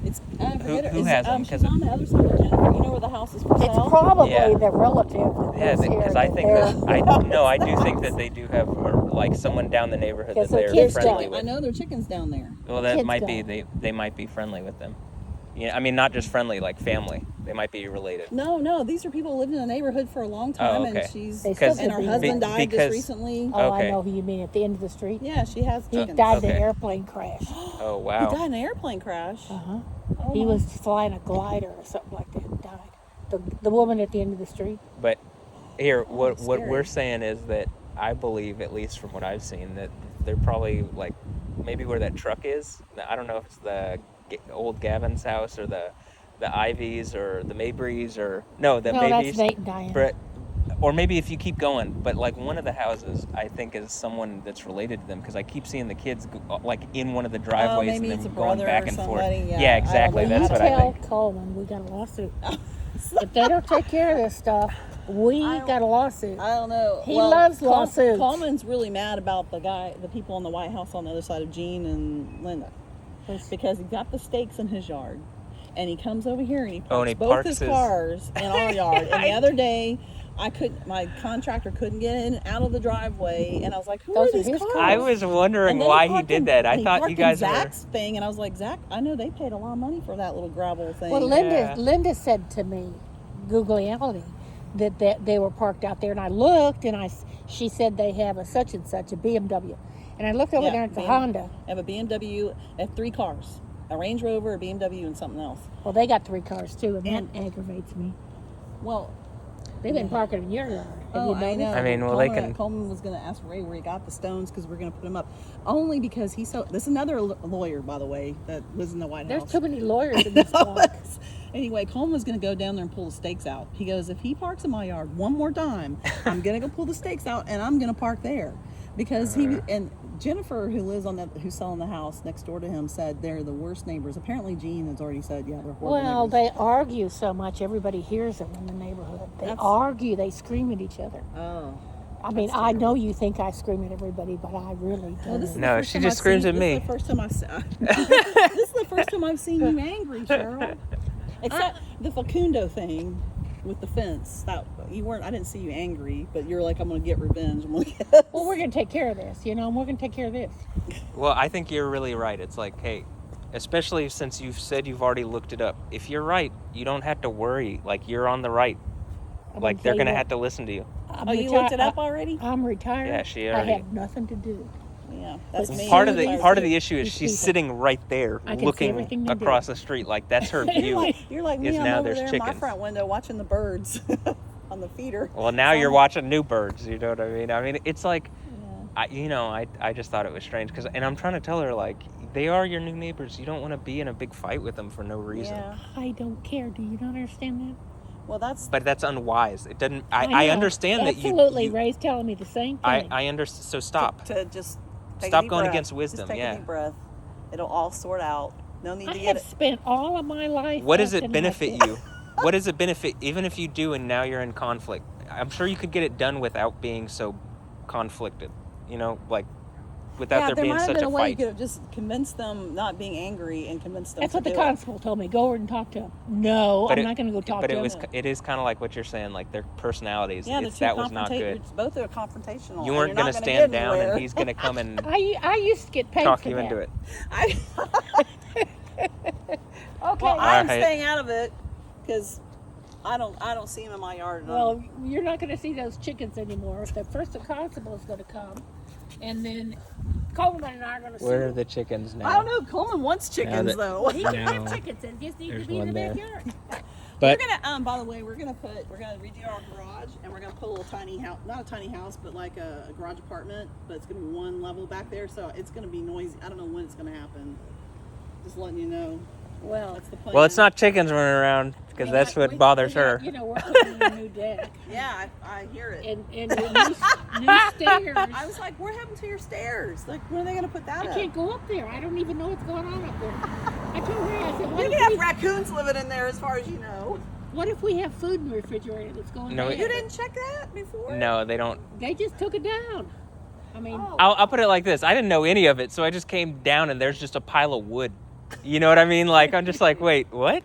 [SPEAKER 5] It's I forget her.
[SPEAKER 1] who
[SPEAKER 5] It's,
[SPEAKER 1] has them?
[SPEAKER 5] she's
[SPEAKER 1] 'Cause
[SPEAKER 5] on the other side of Jennifer. You know where the house is for
[SPEAKER 4] It's
[SPEAKER 5] sale?
[SPEAKER 4] probably
[SPEAKER 1] Yeah.
[SPEAKER 4] the relative that
[SPEAKER 1] Yeah,
[SPEAKER 4] lives here.
[SPEAKER 1] because I think
[SPEAKER 4] they're-
[SPEAKER 1] I do think that they do have like someone down the neighborhood that
[SPEAKER 4] 'Cause their
[SPEAKER 1] they're
[SPEAKER 4] kids
[SPEAKER 1] friendly
[SPEAKER 4] don't.
[SPEAKER 5] I
[SPEAKER 1] with.
[SPEAKER 5] know there are chickens down there.
[SPEAKER 1] Well, that
[SPEAKER 4] kids
[SPEAKER 1] might be
[SPEAKER 4] don't.
[SPEAKER 1] they might be friendly with them. Yeah, I mean not just friendly, like family. They might be related.
[SPEAKER 5] No, these are people who lived in the neighborhood for a long time,
[SPEAKER 1] okay.
[SPEAKER 5] and she's
[SPEAKER 4] They still
[SPEAKER 5] and her
[SPEAKER 4] could be.
[SPEAKER 5] husband died
[SPEAKER 1] Because-
[SPEAKER 5] just recently.
[SPEAKER 4] Oh,
[SPEAKER 1] Okay.
[SPEAKER 4] I know who you mean at the end of the street.
[SPEAKER 5] Yeah, she has
[SPEAKER 4] He
[SPEAKER 5] chickens.
[SPEAKER 4] died in
[SPEAKER 1] okay.
[SPEAKER 4] an airplane crash.
[SPEAKER 1] Oh
[SPEAKER 5] He
[SPEAKER 1] wow.
[SPEAKER 5] died in an airplane crash.
[SPEAKER 4] Uh-huh.
[SPEAKER 5] Oh,
[SPEAKER 4] He
[SPEAKER 5] my.
[SPEAKER 4] was flying a glider or something like that and died. The woman at the end of the street.
[SPEAKER 1] But here, what
[SPEAKER 5] scary.
[SPEAKER 1] we're saying is that I believe, at least from what I've seen, that they're probably like maybe where that truck is. I don't know if it's the old Gavin's house or the Ivies or the Mabrys or no, the
[SPEAKER 4] No,
[SPEAKER 1] Mabrys.
[SPEAKER 4] that's Nate and Diane.
[SPEAKER 1] But, or maybe if you keep going, but like one of the houses, I think is someone that's related to them because I keep seeing the kids like in one of the driveways
[SPEAKER 5] maybe
[SPEAKER 1] and
[SPEAKER 5] it's
[SPEAKER 1] then
[SPEAKER 5] a
[SPEAKER 1] going
[SPEAKER 5] brother
[SPEAKER 1] back
[SPEAKER 5] or
[SPEAKER 1] and
[SPEAKER 5] somebody,
[SPEAKER 1] forth.
[SPEAKER 5] yeah,
[SPEAKER 1] Yeah,
[SPEAKER 5] I don't
[SPEAKER 1] exactly.
[SPEAKER 5] know.
[SPEAKER 4] Well,
[SPEAKER 1] That's
[SPEAKER 4] you
[SPEAKER 1] what I
[SPEAKER 4] tell
[SPEAKER 1] think.
[SPEAKER 4] Coleman we got a lawsuit. If they don't take care of this stuff, we
[SPEAKER 5] I don't-
[SPEAKER 4] got a lawsuit.
[SPEAKER 5] I don't know.
[SPEAKER 4] He loves lawsuits.
[SPEAKER 5] Coleman's really mad about the people in the White House on the other side of Gene and Linda, because he got the stakes in his yard, and he comes over here and he parks,
[SPEAKER 1] Oh, and he
[SPEAKER 5] both
[SPEAKER 1] parks
[SPEAKER 5] his
[SPEAKER 1] his-
[SPEAKER 5] cars in our yard. And the other day, my contractor couldn't get in out of the driveway, and I was like, "Who
[SPEAKER 4] Those
[SPEAKER 5] are
[SPEAKER 4] are
[SPEAKER 5] these
[SPEAKER 4] his
[SPEAKER 5] cars?"
[SPEAKER 4] cars.
[SPEAKER 1] I was wondering
[SPEAKER 5] And then
[SPEAKER 1] why he
[SPEAKER 5] parked
[SPEAKER 1] did
[SPEAKER 5] in-
[SPEAKER 1] that. I
[SPEAKER 5] and he
[SPEAKER 1] thought
[SPEAKER 5] parked
[SPEAKER 1] you guys
[SPEAKER 5] in
[SPEAKER 1] were.
[SPEAKER 5] Zach's thing, and I was like, Zach, I know they paid a lot of money for that little gravel thing.
[SPEAKER 4] Well,
[SPEAKER 1] Yeah.
[SPEAKER 4] Linda said to me, Googleality, that they were parked out there, and I looked, and she said they have a such and such, a BMW, and I looked over
[SPEAKER 5] Yeah,
[SPEAKER 4] there at the
[SPEAKER 5] BMW.
[SPEAKER 4] Honda.
[SPEAKER 5] I have a BMW. I have 3 cars: a Range Rover, a BMW, and something else.
[SPEAKER 4] Well, they got 3 cars too, and
[SPEAKER 5] And-
[SPEAKER 4] that aggravates me.
[SPEAKER 5] Well,
[SPEAKER 4] They've been parking in your yard. Have you
[SPEAKER 5] I
[SPEAKER 4] noticed?
[SPEAKER 5] know.
[SPEAKER 1] I mean, well, they
[SPEAKER 5] Coleman,
[SPEAKER 1] can-
[SPEAKER 5] Coleman was going to ask Ray where he got the stones because we're going to put them up. Only because he's so. This is another lawyer, by the way, that lives in the White
[SPEAKER 4] There's
[SPEAKER 5] House.
[SPEAKER 4] too many lawyers in this block.
[SPEAKER 5] Anyway, Coleman was going to go down there and pull the stakes out. He goes, if he parks in my yard one more time, I'm going to go pull the stakes out and I'm going to park there, because and Jennifer, who's selling the house next door to him, said they're the worst neighbors. Apparently, Gene has already said, yeah, they're horrible
[SPEAKER 4] Well,
[SPEAKER 5] neighbors.
[SPEAKER 4] they argue so much, everybody hears them in the neighborhood. They
[SPEAKER 5] That's-
[SPEAKER 4] argue, they scream at each other.
[SPEAKER 5] Oh.
[SPEAKER 4] I mean,
[SPEAKER 5] That's
[SPEAKER 4] I know you think I scream at everybody, but I really don't.
[SPEAKER 5] Well, this is the
[SPEAKER 1] No,
[SPEAKER 5] first
[SPEAKER 1] she
[SPEAKER 5] time
[SPEAKER 1] just
[SPEAKER 5] I've
[SPEAKER 1] screams
[SPEAKER 5] seen-
[SPEAKER 1] at
[SPEAKER 5] This
[SPEAKER 1] me.
[SPEAKER 5] is the first time this is the first time I've seen you angry, Cheryl. Except the Facundo thing with the fence. That you weren't. I didn't see you angry, but you're like, I'm going to get revenge. I'm going to get.
[SPEAKER 4] Well, we're going to take care of this, and we're going to take care of this.
[SPEAKER 1] Well, I think you're really right. It's like, hey, especially since you've said you've already looked it up. If you're right, you don't have to worry. Like, you're on the right.
[SPEAKER 4] I'm
[SPEAKER 1] Like,
[SPEAKER 4] tell
[SPEAKER 1] they're
[SPEAKER 4] you
[SPEAKER 1] going to
[SPEAKER 4] what,
[SPEAKER 1] have to listen to you.
[SPEAKER 4] I'm
[SPEAKER 5] Oh, you
[SPEAKER 4] reti-
[SPEAKER 5] looked it up already?
[SPEAKER 4] I'm retired.
[SPEAKER 1] Yeah, she
[SPEAKER 4] I
[SPEAKER 1] already-
[SPEAKER 4] have nothing to do.
[SPEAKER 5] Yeah, that's
[SPEAKER 4] But
[SPEAKER 5] me.
[SPEAKER 1] Part of
[SPEAKER 4] Really?
[SPEAKER 1] the issue is
[SPEAKER 4] These
[SPEAKER 1] she's
[SPEAKER 4] people.
[SPEAKER 1] sitting right there,
[SPEAKER 4] I can see
[SPEAKER 1] looking
[SPEAKER 4] everything they do.
[SPEAKER 1] across the street. Like, that's her
[SPEAKER 5] You're
[SPEAKER 1] view.
[SPEAKER 5] like me.
[SPEAKER 1] is
[SPEAKER 5] I'm
[SPEAKER 1] now
[SPEAKER 5] over
[SPEAKER 1] there's
[SPEAKER 5] there in my
[SPEAKER 1] chickens.
[SPEAKER 5] front window watching the birds on the feeder.
[SPEAKER 1] Well, now you're
[SPEAKER 5] Um,
[SPEAKER 1] watching new birds. You know what I mean? I mean, it's like,
[SPEAKER 5] Yeah.
[SPEAKER 1] I just thought it was strange and I'm trying to tell her, like, they are your new neighbors. You don't want to be in a big fight with them for no reason.
[SPEAKER 5] Yeah.
[SPEAKER 4] I don't care. Do you not understand that?
[SPEAKER 5] Well, that's.
[SPEAKER 1] But that's unwise. It doesn't. I
[SPEAKER 4] know.
[SPEAKER 1] understand that
[SPEAKER 4] Absolutely.
[SPEAKER 1] you.
[SPEAKER 4] Ray's telling me the same thing.
[SPEAKER 1] I understand. So stop.
[SPEAKER 5] To just take
[SPEAKER 1] Stop
[SPEAKER 5] a deep
[SPEAKER 1] going
[SPEAKER 5] breath.
[SPEAKER 1] against wisdom,
[SPEAKER 5] Just take
[SPEAKER 1] yeah.
[SPEAKER 5] a deep breath. It'll all sort out. No need
[SPEAKER 4] I
[SPEAKER 5] to
[SPEAKER 4] have
[SPEAKER 5] get it.
[SPEAKER 4] spent all of my life.
[SPEAKER 1] What does it
[SPEAKER 4] acting
[SPEAKER 1] benefit
[SPEAKER 4] like
[SPEAKER 1] you? What does it benefit? Even if you do, and now you're in conflict. I'm sure you could get it done without being so conflicted. Like without
[SPEAKER 5] Yeah,
[SPEAKER 1] there
[SPEAKER 5] there
[SPEAKER 1] being
[SPEAKER 5] might have
[SPEAKER 1] such
[SPEAKER 5] been
[SPEAKER 1] a
[SPEAKER 5] a way you
[SPEAKER 1] fight.
[SPEAKER 5] could have just convinced them not being angry and convinced them
[SPEAKER 4] That's
[SPEAKER 5] to
[SPEAKER 4] what the
[SPEAKER 5] do it.
[SPEAKER 4] constable told me. Go over and talk to him. No, I'm not going to go talk
[SPEAKER 1] But
[SPEAKER 4] to
[SPEAKER 1] it
[SPEAKER 4] him.
[SPEAKER 1] was. It is kind of like what you're saying. Like their personalities.
[SPEAKER 5] Yeah, the
[SPEAKER 1] It's,
[SPEAKER 5] two
[SPEAKER 1] that was not good.
[SPEAKER 5] Both are confrontational.
[SPEAKER 1] You
[SPEAKER 5] and
[SPEAKER 1] weren't
[SPEAKER 5] you're
[SPEAKER 1] going
[SPEAKER 5] not
[SPEAKER 1] to
[SPEAKER 5] gonna
[SPEAKER 1] stand
[SPEAKER 5] get
[SPEAKER 1] down,
[SPEAKER 5] anywhere.
[SPEAKER 1] and he's going to come and
[SPEAKER 4] I used to get paid
[SPEAKER 1] talk
[SPEAKER 4] for
[SPEAKER 1] you
[SPEAKER 4] that.
[SPEAKER 1] into it.
[SPEAKER 4] Okay.
[SPEAKER 5] Well, I'm
[SPEAKER 1] right.
[SPEAKER 5] staying out of it because I don't see him in my yard. And
[SPEAKER 4] Well, you're not going to see those chickens anymore. The first constable is going to come, and then Coleman and I are going to see
[SPEAKER 1] Where are
[SPEAKER 4] them.
[SPEAKER 1] the chickens now?
[SPEAKER 5] I don't know. Coleman wants chickens
[SPEAKER 1] that-
[SPEAKER 5] though.
[SPEAKER 4] He can
[SPEAKER 1] No.
[SPEAKER 4] have chickens. They just need
[SPEAKER 1] There's
[SPEAKER 4] to be in
[SPEAKER 1] one
[SPEAKER 4] the
[SPEAKER 1] there.
[SPEAKER 4] backyard.
[SPEAKER 1] But
[SPEAKER 5] We're gonna by the way, we're gonna redo our garage, and we're gonna put a little tiny house, not a tiny house, but like a garage apartment, but it's gonna be one level back there, so it's gonna be noisy. I don't know when it's gonna happen. Just letting you know. Well, it's the plan.
[SPEAKER 1] Well, it's not chickens running around because that's what bothers her.
[SPEAKER 4] You know, we're putting in a new deck.
[SPEAKER 5] Yeah, I hear it.
[SPEAKER 4] And your new stairs.
[SPEAKER 5] I was like, what happened to your stairs? Like, when are they going to put that
[SPEAKER 4] I
[SPEAKER 5] up?
[SPEAKER 4] can't go up there. I don't even know what's going on up there. I told her, I said,
[SPEAKER 5] You can have raccoons living in there as far as you know.
[SPEAKER 4] what if we have food in the refrigerator that's going
[SPEAKER 1] No,
[SPEAKER 4] bad?
[SPEAKER 5] You didn't check that before?
[SPEAKER 1] No, they don't.
[SPEAKER 4] They just took it down. I mean,
[SPEAKER 5] Oh.
[SPEAKER 1] I'll put it like this. I didn't know any of it, so I just came down and there's just a pile of wood. You know what I mean? Like, I'm just like, wait, what?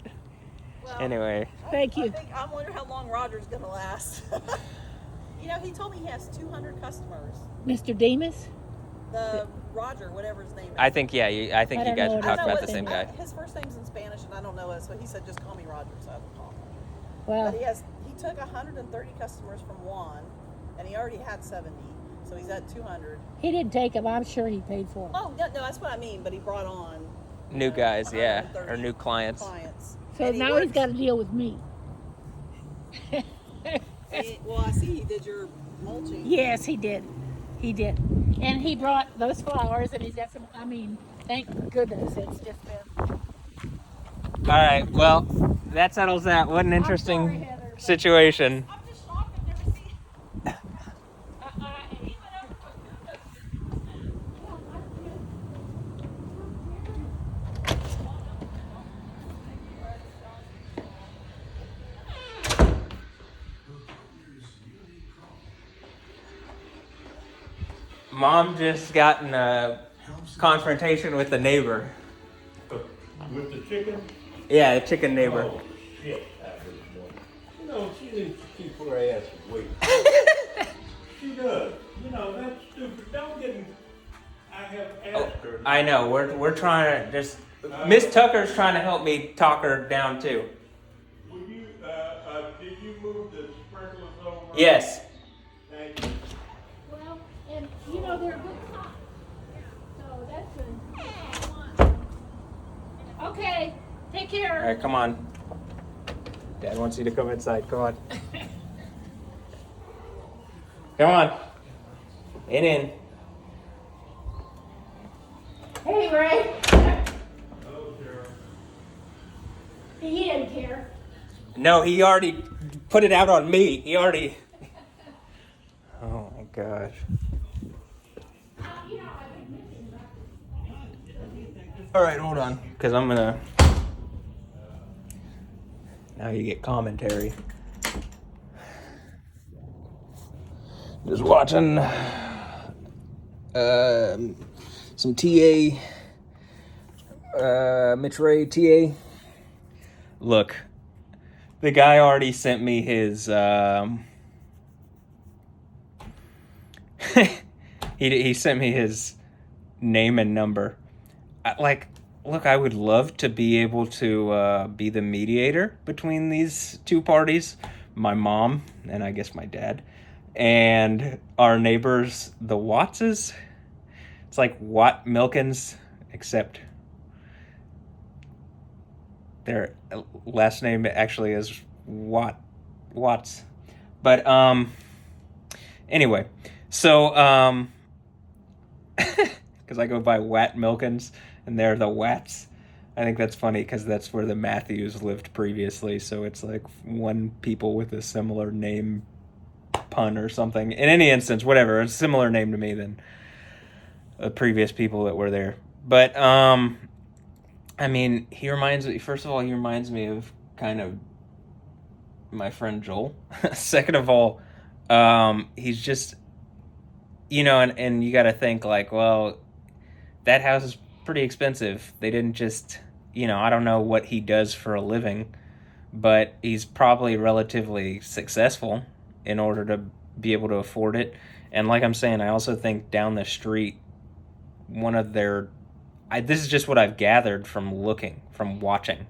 [SPEAKER 5] Well,
[SPEAKER 1] Anyway.
[SPEAKER 4] thank you.
[SPEAKER 5] I wonder how long Roger's going to last. You know, he told me he has 200 customers.
[SPEAKER 4] Mr. Demas?
[SPEAKER 5] The Roger, whatever his name is.
[SPEAKER 1] I think, yeah, I think
[SPEAKER 4] I
[SPEAKER 1] you
[SPEAKER 4] don't
[SPEAKER 1] guys
[SPEAKER 4] know
[SPEAKER 1] are
[SPEAKER 4] what
[SPEAKER 1] talking
[SPEAKER 5] I know
[SPEAKER 1] about the
[SPEAKER 5] what-
[SPEAKER 1] same guy.
[SPEAKER 5] His first name's in Spanish, and I don't know it, so he said just call me Roger, so I will call him.
[SPEAKER 4] Well,
[SPEAKER 5] But he took 130 customers from Juan, and he already had 70, so he's at 200.
[SPEAKER 4] he didn't take them. I'm sure he paid for them.
[SPEAKER 5] Oh, no, that's what I mean, but he brought on
[SPEAKER 1] New guys, yeah,
[SPEAKER 5] 130
[SPEAKER 1] or new clients.
[SPEAKER 4] So
[SPEAKER 5] And he
[SPEAKER 4] now he's
[SPEAKER 5] works-
[SPEAKER 4] got to deal with me.
[SPEAKER 5] Well, I see he did your mulching.
[SPEAKER 4] Yes, he did. He did. And he brought those flowers, and he's got some, I mean, thank goodness it's just been.
[SPEAKER 1] All right, well, that settles that. What an interesting
[SPEAKER 4] sorry, Heather, but-
[SPEAKER 1] situation.
[SPEAKER 5] I'm just shocked I've never seen
[SPEAKER 1] Mom just got in a confrontation with the neighbor.
[SPEAKER 2] With the chicken?
[SPEAKER 1] Yeah, the chicken neighbor.
[SPEAKER 2] Oh, shit, that was one. You know, she needs to keep her ass away. She does. You know, that's stupid. Don't get in. I have asked her.
[SPEAKER 1] I know. We're trying to just. Miss Tucker's trying to help me talk her down too.
[SPEAKER 2] Will you, did you move the sprinklers over?
[SPEAKER 1] Yes.
[SPEAKER 2] Thank you.
[SPEAKER 4] Well, and you know, they're good cops. So that's good. Okay, take care.
[SPEAKER 1] All right, come on. Dad wants you to come inside. Come on. Come on. In.
[SPEAKER 4] Hey, Ray.
[SPEAKER 2] Hello, Sheriff.
[SPEAKER 4] He didn't care.
[SPEAKER 1] No, he already put it out on me. He already. Oh my gosh. All right, hold on, because I'm gonna. Now you get commentary. Just watching some TA, Mitch Ray TA. Look, the guy already sent me his. He sent me his name and number. Look, I would love to be able to be the mediator between these two parties, my mom and I guess my dad, and our neighbors, the Wattses. It's like Watt Milkins, except their last name actually is Watts. But anyway, so because I go by Watt Milkins and they're the Watts. I think that's funny because that's where the Matthews lived previously. So it's like one people with a similar name pun or something. In any instance, whatever, a similar name to me than the previous people that were there. But I mean, he reminds me. First of all, he reminds me of kind of my friend Joel. Second of all, he's just, you know, and you got to think like, well, that house is pretty expensive. They didn't just, you know, I don't know what he does for a living, but he's probably relatively successful in order to be able to afford it. And like I'm saying, I also think down the street, one of their, this is just what I've gathered from watching,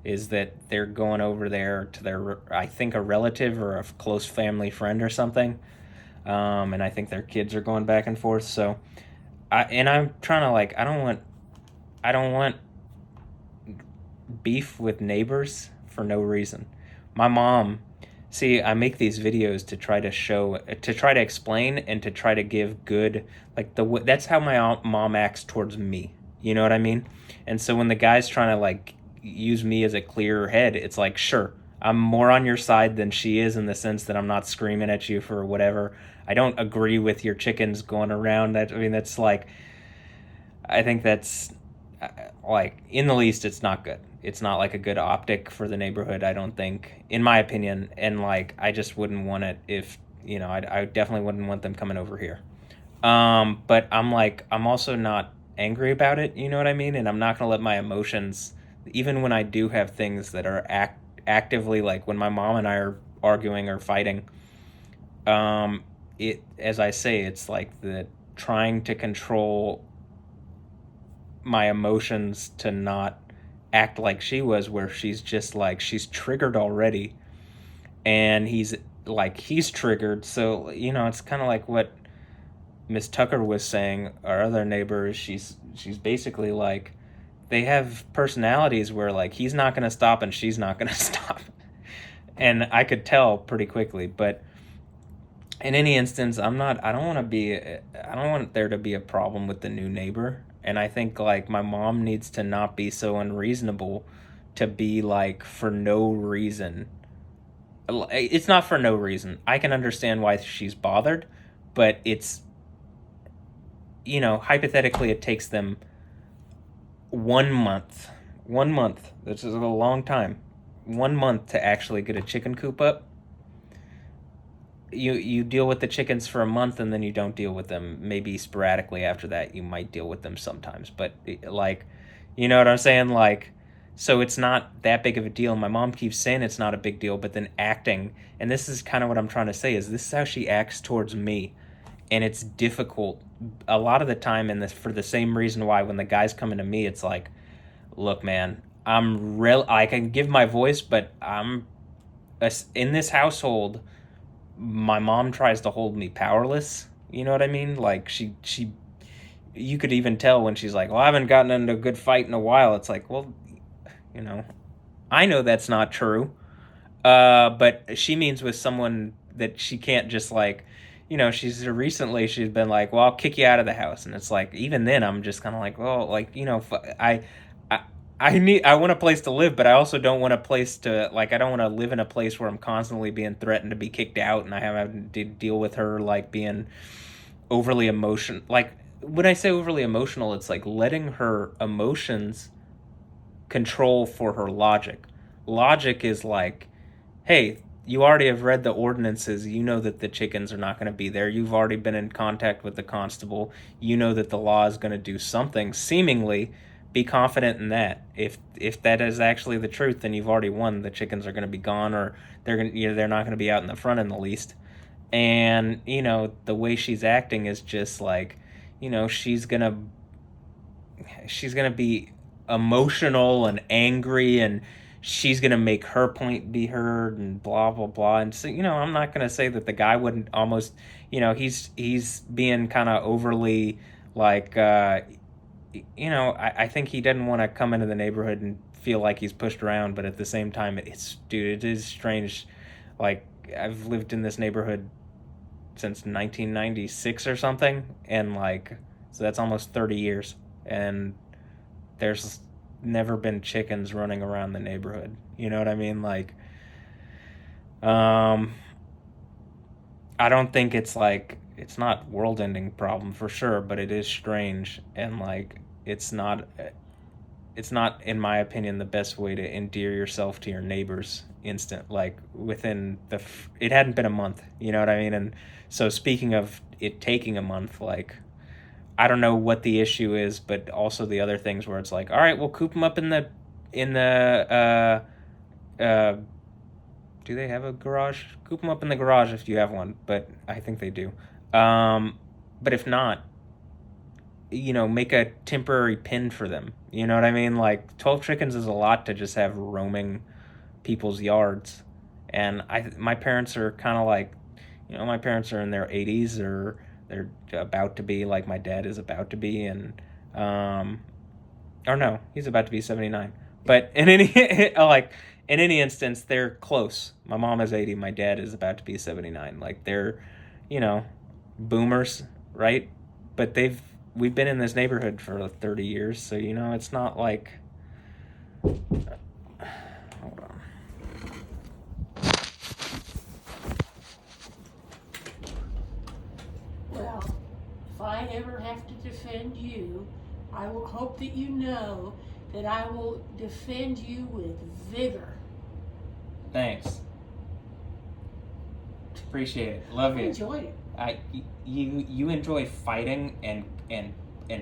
[SPEAKER 1] is that they're going over there to their, I think, a relative or a close family friend or something. And I think their kids are going back and forth. So, I'm trying to like, I don't want beef with neighbors for no reason. My mom, see, I make these videos to try to explain and to try to give good, like that's how my mom acts towards me. You know what I mean? And so when the guy's trying to like use me as a clear head. It's like, sure, I'm more on your side than she is in the sense that I'm not screaming at you for whatever. I don't agree with your chickens going around. That I mean, that's like, I think that's like in the least, it's not good. It's not like a good optic for the neighborhood, I don't think, in my opinion. And like, I just wouldn't want it if, I definitely wouldn't want them coming over here. But I'm like, I'm also not angry about it, you know what I mean? And I'm not going to let my emotions, even when I do have things that are actively, like when my mom and I are arguing or fighting, as I say, it's like the trying to control my emotions to not act like she was, where she's just like, she's triggered already and he's triggered. So, it's kind of like what Miss Tucker was saying, our other neighbor. She's basically like, they have personalities where like he's not going to stop and she's not going to stop. And I could tell pretty quickly. But in any instance, I don't want there to be a problem with the new neighbor. And I think like my mom needs to not be so unreasonable to be like, for no reason. It's not for no reason. I can understand why she's bothered, but it's, hypothetically it takes them 1 month. 1 month. This is a long time. 1 month to actually get a chicken coop up. You deal with the chickens for a month and then you don't deal with them. Maybe sporadically after that you might deal with them sometimes. But like, you know what I'm saying? Like, so it's not that big of a deal. My mom keeps saying it's not a big deal, but then acting, and this is kind of what I'm trying to say, is this is how she acts towards me. And it's difficult a lot of the time, and this for the same reason why when the guy's coming to me, it's like, look, man, I can give my voice, but in this household, my mom tries to hold me powerless. You know what I mean? Like she you could even tell when she's like, well, I haven't gotten into a good fight in a while. It's like, well, I know that's not true. But she means with someone that she can't just like, she's been like, well, I'll kick you out of the house. And it's like, even then I'm just kind of like, well, like, I want a place to live, but I also don't want a place to, like, I don't want to live in a place where I'm constantly being threatened to be kicked out and I have to deal with her, like, being overly emotional. Like, when I say overly emotional, it's like letting her emotions control for her logic. Logic is like, hey, you already have read the ordinances. You know that the chickens are not going to be there. You've already been in contact with the constable. You know that the law is going to do something, seemingly. Be confident in that. If that is actually the truth, then you've already won. The chickens are going to be gone, or they're not going to be out in the front in the least. And the way she's acting is just like, she's gonna be emotional and angry, and she's gonna make her point be heard, and blah blah blah. And so I'm not gonna say that the guy wouldn't almost, he's being kind of overly like. I think he didn't want to come into the neighborhood and feel like he's pushed around, but at the same time, it is strange. Like, I've lived in this neighborhood since 1996 or something, and like, so that's almost 30 years, and there's never been chickens running around the neighborhood. You know what I mean? Like, I don't think it's like, it's not world-ending problem for sure, but it is strange, and like it's not in my opinion the best way to endear yourself to your neighbors like within it hadn't been a month, you know what I mean? And so speaking of it taking a month, like I don't know what the issue is, but also the other things where it's like, all right, we'll coop them up in the do they have a garage? Coop them up in the garage if you have one, but I think they do. But if not, make a temporary pen for them. You know what I mean? Like 12 chickens is a lot to just have roaming people's yards. And my parents are kind of like, my parents are in their 80s, or they're about to be, like my dad is about to be. And, or no, he's about to be 79. But in any instance, they're close. My mom is 80. My dad is about to be 79. Like they're, boomers, right? But we've been in this neighborhood for 30 years, so it's not like Hold on.
[SPEAKER 4] Well, if I ever have to defend you, I will hope that you know that I will defend you with vigor.
[SPEAKER 1] Thanks. Appreciate it. Love
[SPEAKER 4] I
[SPEAKER 1] you.
[SPEAKER 4] enjoyed it.
[SPEAKER 1] You enjoy fighting and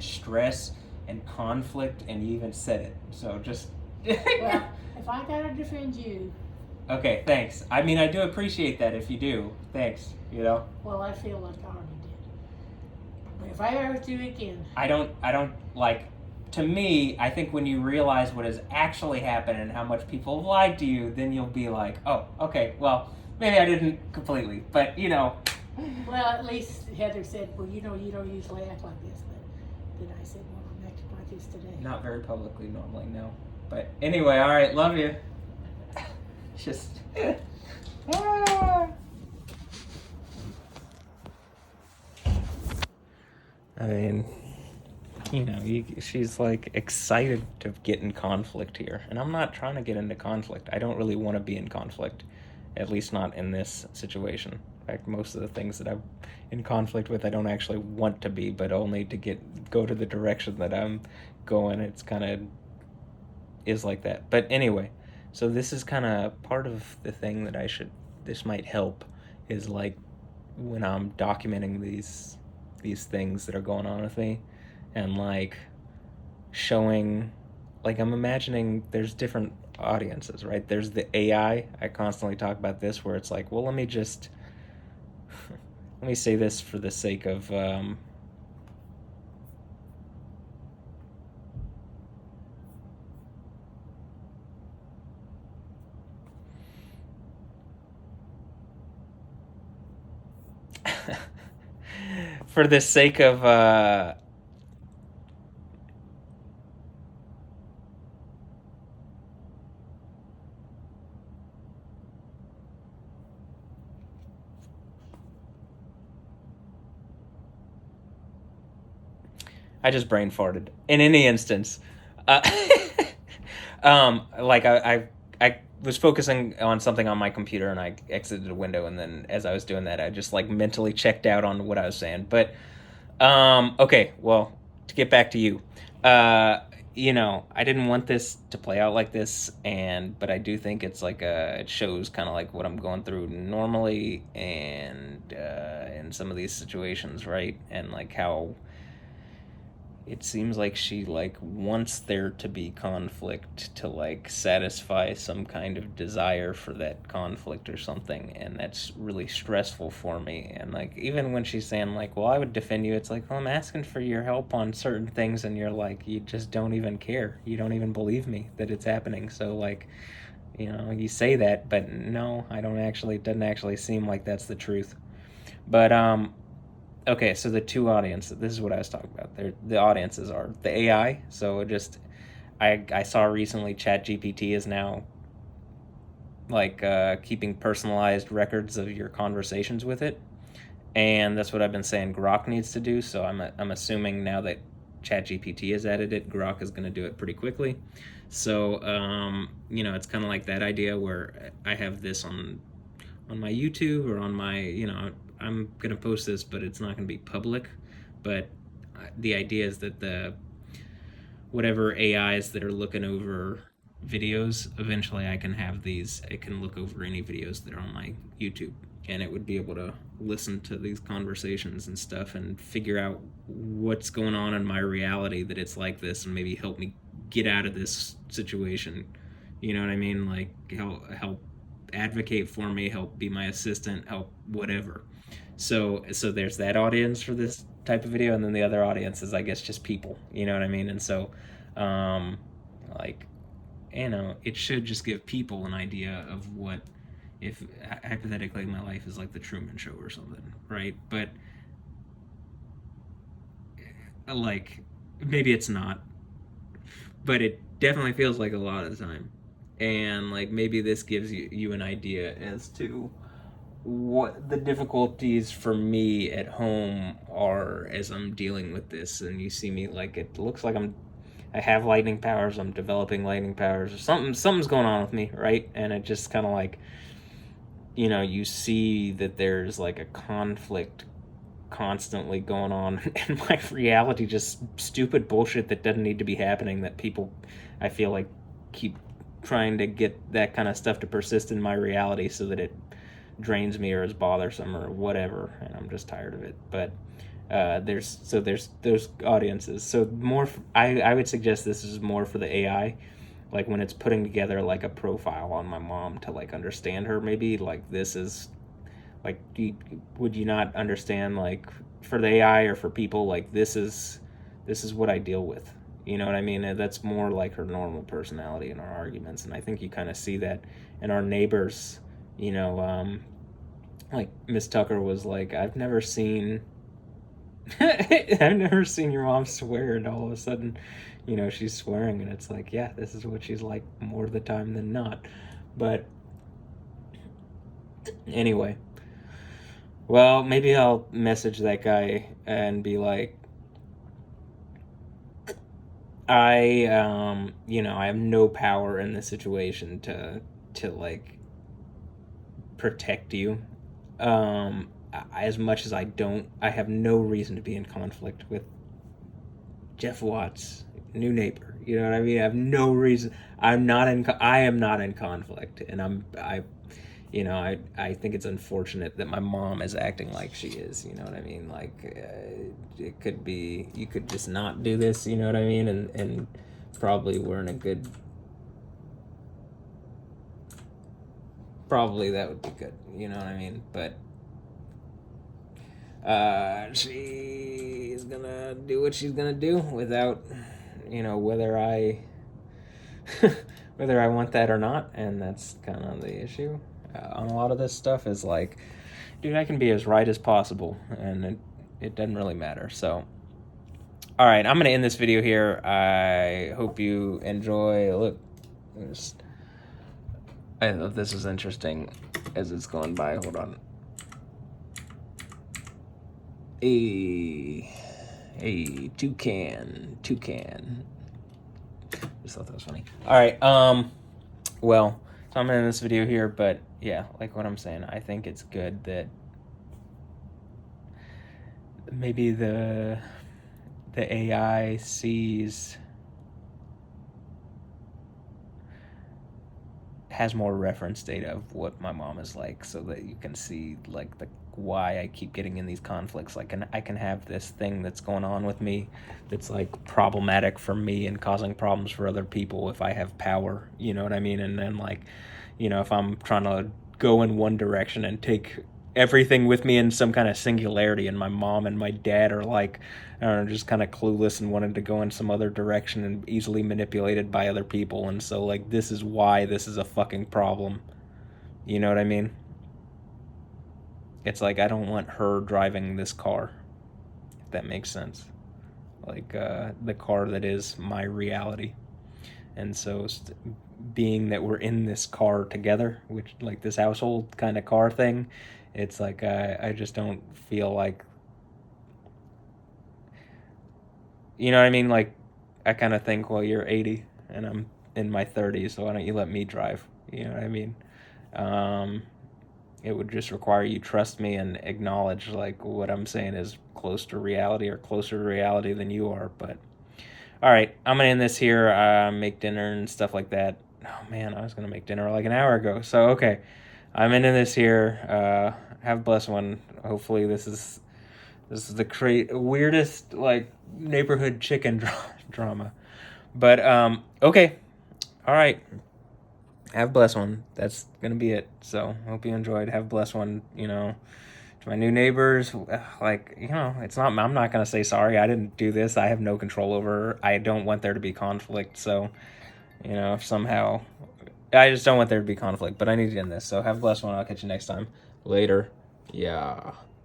[SPEAKER 1] stress and conflict, and you even said it. So just
[SPEAKER 4] Well, if I gotta defend you,
[SPEAKER 1] okay, thanks. I mean, I do appreciate that if you do. Thanks. You know,
[SPEAKER 4] well, I feel like I already did. But if I ever do it again,
[SPEAKER 1] I don't like. To me, I think when you realize what has actually happened and how much people have lied to you, then you'll be like, oh, okay, well, maybe I didn't completely, but you know.
[SPEAKER 4] well, at least Heather said, well, you know, you don't usually act like this. But then I said, well, I'm acting like this today.
[SPEAKER 1] Not very publicly normally, no. But anyway, all right, love you. Just. I mean, you know, she's like excited to get in conflict here. And I'm not trying to get into conflict. I don't really want to be in conflict, at least not in this situation. In fact, most of the things that I'm in conflict with, I don't actually want to be, but only to go to the direction that I'm going. It's kind of is like that. But anyway, so this is kind of part of the thing that this might help is like when I'm documenting these things that are going on with me and like showing, like I'm imagining there's different audiences, right? There's the AI. I constantly talk about this where it's like, well, let me say this for the sake of for the sake of I just brain farted. In any instance, like I was focusing on something on my computer and I exited a window, and then as I was doing that, I just like mentally checked out on what I was saying. But okay, well, to get back to you, you know, I didn't want this to play out like this, but I do think it's like it shows kind of like what I'm going through normally, and in some of these situations, right, and like how it seems like she like wants there to be conflict to like satisfy some kind of desire for that conflict or something, and that's really stressful for me. And like even when she's saying like, well, I would defend you, it's like, well, I'm asking for your help on certain things and you're like, you just don't even care, you don't even believe me that it's happening. So like, you know, you say that, but no, I don't actually, it doesn't actually seem like that's the truth. But okay, so the two audiences, this is what I was talking about. The audiences are the AI. So I saw recently ChatGPT is now like keeping personalized records of your conversations with it. And that's what I've been saying Grok needs to do. So I'm assuming now that ChatGPT has added it, Grok is going to do it pretty quickly. So, you know, it's kind of like that idea where I have this on my YouTube or on my, you know, I'm going to post this, but it's not going to be public. But the idea is that whatever AIs that are looking over videos, eventually I can have these, it can look over any videos that are on my YouTube, and it would be able to listen to these conversations and stuff and figure out what's going on in my reality that it's like this, and maybe help me get out of this situation. You know what I mean? Like help advocate for me, help be my assistant, help whatever. So there's that audience for this type of video, and then the other audience is, I guess, just people. You know what I mean? And so, like, you know, it should just give people an idea of what, if hypothetically my life is like the Truman Show or something, right? But like, maybe it's not, but it definitely feels like a lot of the time. And like maybe this gives you an idea as to what the difficulties for me at home are as I'm dealing with this. And you see me, like, it looks like I'm I have lightning powers. I'm developing lightning powers. Or something's going on with me, right? And it just kind of like, you know, you see that there's like a conflict constantly going on in my reality, just stupid bullshit that doesn't need to be happening, that people, I feel like, keep trying to get that kind of stuff to persist in my reality so that it drains me or is bothersome or whatever, and I'm just tired of it. But there's those audiences. So more, I would suggest this is more for the AI, like when it's putting together like a profile on my mom to like understand her. Maybe like this is like, would you not understand, like for the AI or for people, like this is what I deal with. You know what I mean? And that's more like her normal personality in our arguments, and I think you kind of see that in our neighbors. You know, like Miss Tucker was like, I've never seen your mom swear, and all of a sudden, you know, she's swearing, and it's like, yeah, this is what she's like more of the time than not. But anyway, well, maybe I'll message that guy and be like, you know, I have no power in this situation to like protect you. As much as I have no reason to be in conflict with Jeff Watts, new neighbor. You know what I mean? I have no reason. I am not in conflict, and I think it's unfortunate that my mom is acting like she is. You know what I mean? Like, it could be, you could just not do this. You know what I mean? And probably we're in a good. Probably that would be good. You know what I mean? But she's gonna do what she's gonna do without, you know, whether I want that or not, and that's kind of the issue. On a lot of this stuff is like, dude, I can be as right as possible, and it doesn't really matter. So, all right, I'm gonna end this video here. I hope you enjoy. Look, I thought this is interesting as it's going by. Hold on. A toucan. Just thought that was funny. All right. Well, so I'm gonna end this video here, but yeah, like what I'm saying, I think it's good that maybe the AI has more reference data of what my mom is like, so that you can see like why I keep getting in these conflicts. Like, I can have this thing that's going on with me that's like problematic for me and causing problems for other people if I have power, you know what I mean? And then, like, you know, if I'm trying to go in one direction and take everything with me in some kind of singularity, and my mom and my dad are like, I don't know, just kind of clueless and wanted to go in some other direction and easily manipulated by other people. And so, like, this is why this is a fucking problem. You know what I mean? It's like, I don't want her driving this car, if that makes sense. Like, the car that is my reality. And so, being that we're in this car together, which, like, this household kind of car thing, it's like, I just don't feel like, you know what I mean? Like, I kind of think, well, you're 80 and I'm in my 30s, so why don't you let me drive? You know what I mean? It would just require you trust me and acknowledge, like, what I'm saying is close to reality or closer to reality than you are. But all right, I'm gonna end this here. Make dinner and stuff like that. Oh man, I was gonna make dinner like an hour ago. So okay, I'm ending this here. Have a blessed one. Hopefully this is the weirdest, like, neighborhood chicken drama. But okay, all right. Have a blessed one. That's gonna be it. So hope you enjoyed. Have a blessed one. You know, to my new neighbors, like, you know, I'm not gonna say sorry. I didn't do this. I have no control over her. I don't want there to be conflict. So, you know, if somehow, I just don't want there to be conflict. But I need to end this. So have a blessed one. I'll catch you next time. Later. Yeah.